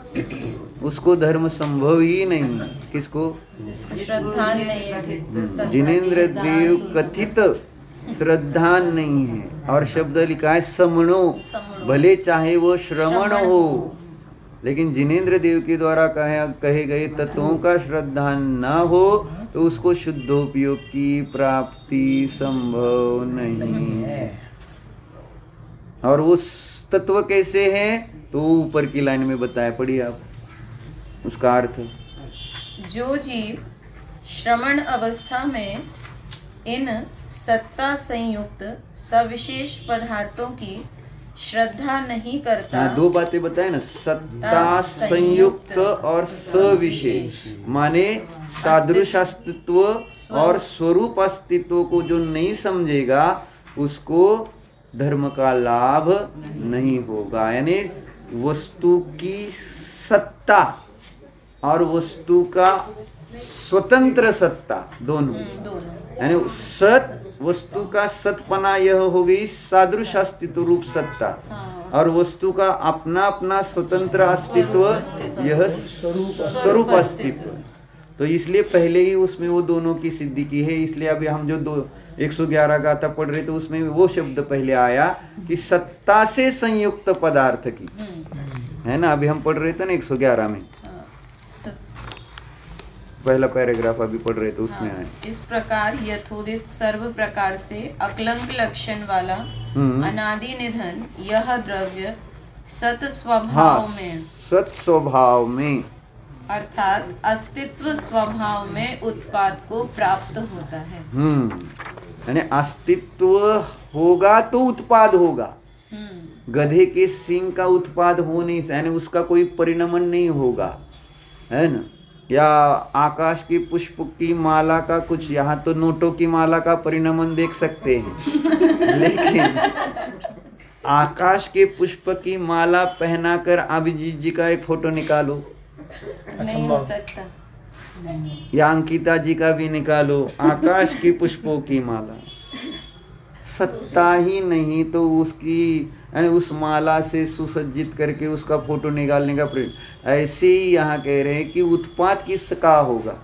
उसको धर्म संभव ही नहीं। किसको? श्रद्धा नहीं है। जिनेंद्र देव कथित श्रद्धान नहीं है। और शब्द लिखा है समणो, भले चाहे वो श्रवण हो, लेकिन जिनेंद्र देव के द्वारा कहे गए तत्वों का श्रद्धा न हो तो उसको शुद्धोपयोग की प्राप्ति संभव नहीं है। और वो तत्व कैसे है तो ऊपर की लाइन में बताया, पढ़िए आप उसका अर्थ। जो जीव श्रवण अवस्था में इन सत्ता संयुक्त सविशेष पदार्थों की श्रद्धा नहीं करता। दो बातें बताए ना, सत्ता संयुक्त और सविशेष, माने सादृश अस्तित्व और स्वरूप अस्तित्व को जो नहीं समझेगा उसको धर्म का लाभ नहीं होगा। यानी वस्तु की सत्ता और वस्तु का स्वतंत्र सत्ता दोनों, यानी सत वस्तु का सतपना यह हो गई सादृश अस्तित्व रूप सत्ता, और वस्तु का अपना अपना स्वतंत्र अस्तित्व यह स्वरूप अस्तित्व। तो इसलिए पहले ही उसमें वो दोनों की सिद्धि की है। इसलिए अभी हम जो 111 गाथा पढ़ रहे थे उसमें वो शब्द पहले आया कि सत्ता से संयुक्त पदार्थ की, है ना। अभी हम पढ़ रहे थे ना 111 में पहला पैराग्राफ अभी पढ़ रहे थे उसमें आया। इस प्रकार यथोदित सर्व प्रकार से अकलंक लक्षण वाला अनादि निधन यह द्रव्य सत स्वभाव में, सत स्वभाव में अर्थात अस्तित्व स्वभाव में उत्पाद को प्राप्त होता है। यानी अस्तित्व होगा तो उत्पाद होगा। गधे के सींग का उत्पाद हो नहीं, यानी उसका कोई परिणमन नहीं होगा, है ना। या आकाश की पुष्प की माला का कुछ, यहाँ तो नोटों की माला का परिणमन देख सकते हैं, लेकिन आकाश के पुष्प की माला पहनाकर अभिजीत जी का एक फोटो निकालो, नहीं हो सकता। या अंकिता जी का भी निकालो, आकाश की पुष्पों की माला, सत्ता ही नहीं तो उसकी यानी उस माला से सुसज्जित करके उसका फोटो निकालने का प्रयत्न। ऐसे ही यहाँ कह रहे हैं कि उत्पाद किसका होगा,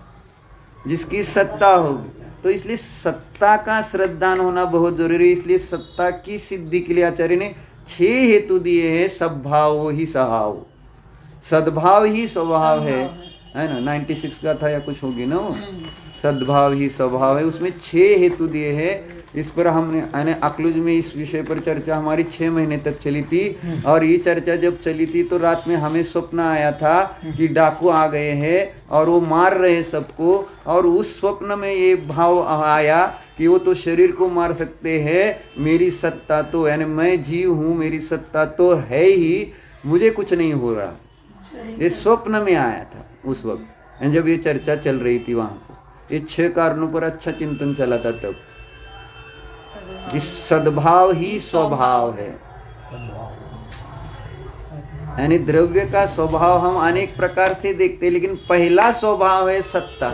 जिसकी सत्ता होगी। तो इसलिए सत्ता का श्रद्धान होना बहुत जरूरी है। इसलिए सत्ता की सिद्धि के लिए आचार्य ने 6 हेतु दिए हैं। सद्भाव ही स्वभाव, सद्भाव ही स्वभाव है ना। 96 का था या कुछ होगी ना वो, सद्भाव ही स्वभाव है। उसमें 6 हेतु दिए हैं। इस पर हमने अक्लूज में इस विषय पर चर्चा हमारी 6 महीने तक चली थी। और ये चर्चा जब चली थी तो रात में हमें स्वप्न आया था कि डाकू आ गए हैं और वो मार रहे सबको। और उस स्वप्न में ये भाव आया कि वो तो शरीर को मार सकते हैं, मेरी सत्ता तो, यानी मैं जीव हूँ, मेरी सत्ता तो है ही, मुझे कुछ नहीं हो रहा। ये स्वप्न में आया था उस वक्त जब ये चर्चा चल रही थी वहां पर। ये 6 कारणों पर अच्छा चिंतन चला था तब कि सद्भाव ही स्वभाव है। यानी द्रव्य का स्वभाव हम अनेक प्रकार से देखते हैं, लेकिन पहला स्वभाव है सत्ता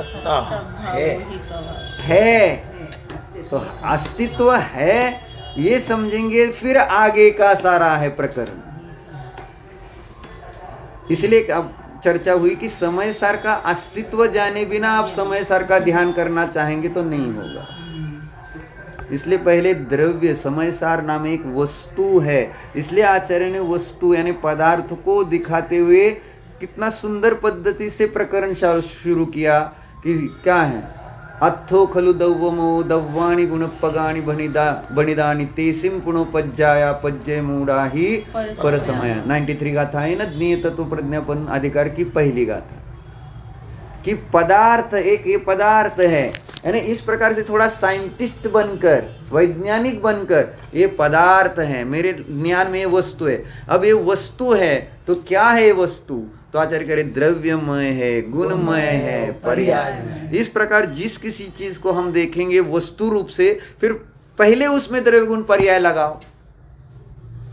है। तो अस्तित्व है ये समझेंगे, फिर आगे का सारा है प्रकरण। इसलिए अब चर्चा हुई कि समय सार का अस्तित्व जाने बिना आप समय सार का ध्यान करना चाहेंगे तो नहीं होगा। इसलिए पहले द्रव्य समय सार नाम एक वस्तु है। इसलिए आचार्य ने वस्तु यानी पदार्थ को दिखाते हुए कितना सुंदर पद्धति से प्रकरण शुरू किया कि क्या है, अत्थो खलु दव्वमो दव्वाणि गुणपगाणि बणिदानि तेसिम पुनोपज्जाया पज्जय मूढ़ा ही पर समय। 93 गाथा है ना, ज्ञेय तत्व प्रज्ञापन अधिकार की पहली गाथा कि पदार्थ एक ये पदार्थ है। यानी इस प्रकार से थोड़ा साइंटिस्ट बनकर, वैज्ञानिक बनकर, ये पदार्थ है, मेरे ज्ञान में ये वस्तु है। अब ये वस्तु है तो क्या है वस्तु, तो आचार्य करे द्रव्यमय है, गुणमय है, पर्यायमय। इस प्रकार जिस किसी चीज को हम देखेंगे वस्तु रूप से, फिर पहले उसमें द्रव्य गुण पर्याय लगाओ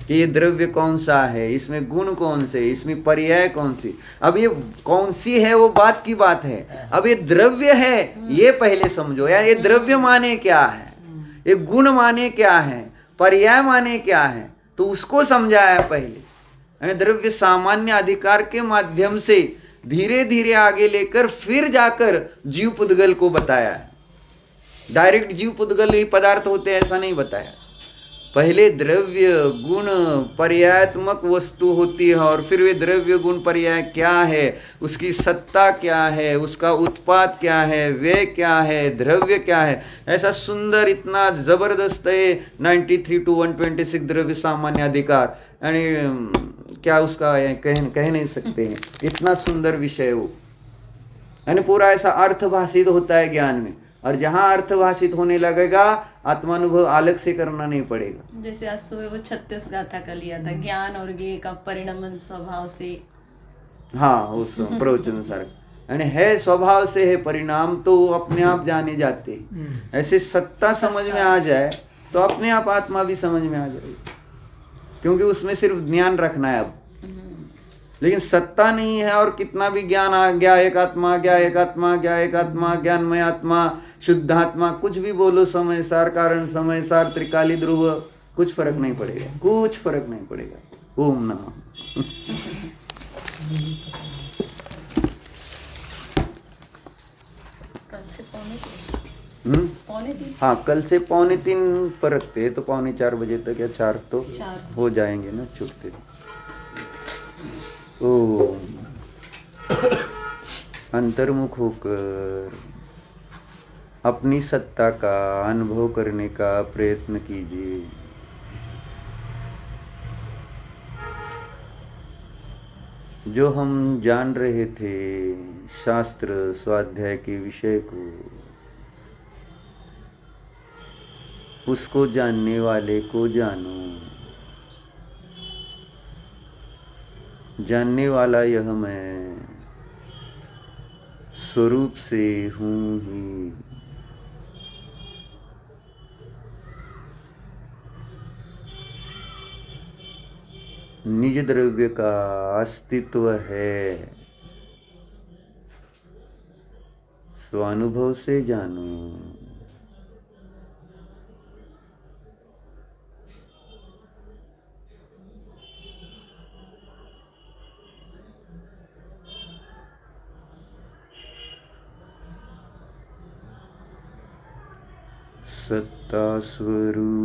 कि ये द्रव्य कौन सा है, इसमें गुण कौन से, इसमें पर्याय कौन सी। अब ये कौन सी है वो बात की बात है, अब ये द्रव्य है ये पहले समझो यार, ये द्रव्य माने क्या है, ये गुण माने क्या है, पर्याय माने क्या है, तो उसको समझाया पहले। यानी द्रव्य सामान्य अधिकार के माध्यम से धीरे धीरे आगे लेकर फिर जाकर जीव पुद्गल को बताया है। डायरेक्ट जीव पुद्गल ही पदार्थ होते ऐसा नहीं बताया, पहले द्रव्य गुण पर्यायात्मक वस्तु होती है और फिर वे द्रव्य गुण पर्याय क्या है, उसकी सत्ता क्या है, उसका उत्पाद क्या है, व्यय क्या है, द्रव्य क्या है, ऐसा सुंदर इतना जबरदस्त है 93 to 126 द्रव्य सामान्य अधिकार। यानी क्या उसका कह नहीं सकते हैं, इतना सुंदर विषय वो। यानी पूरा ऐसा अर्थभाषित होता है ज्ञान में, और जहां अर्थभाषित होने लगेगा आत्मानुभव अलग से करना नहीं पड़ेगा। जैसे आज सुबह वो 36 गाथा का लिया था, ज्ञान और ज्ञेय का परिणमन स्वभाव से। हाँ, उस प्रवचन सार यानी है स्वभाव से है, परिणाम तो अपने आप जाने जाते हैं। ऐसे सत्ता समझ में आ जाए तो अपने आप आत्मा भी समझ में आ जाएगी, क्योंकि उसमें सिर्फ ज्ञान रखना है अब। लेकिन सत्ता नहीं है और कितना भी ज्ञान आ गया, एक आत्मा गया, एक आत्मा गया, एक आत्मा, ज्ञानमय आत्मा, शुद्ध आत्मा, कुछ भी बोलो, समय सार, कारण समय सार, त्रिकाली ध्रुव, कुछ फर्क नहीं पड़ेगा, कुछ फर्क नहीं पड़ेगा। ओम नमः। कल से पौने तीन। हाँ, कल से 3:15 पर रखते हैं, तो 3:45 बजे तक या 4 तो 4 हो जाएंगे ना छुट्टे। ओम। अंतर्मुख होकर अपनी सत्ता का अनुभव करने का प्रयत्न कीजिए। जो हम जान रहे थे शास्त्र स्वाध्याय के विषय को, उसको जानने वाले को जानो। जानने वाला यह मैं स्वरूप से हूँ ही। निज द्रव्य का अस्तित्व है, स्वानुभव से जानो। सत्ता स्वरूपोऽहम्।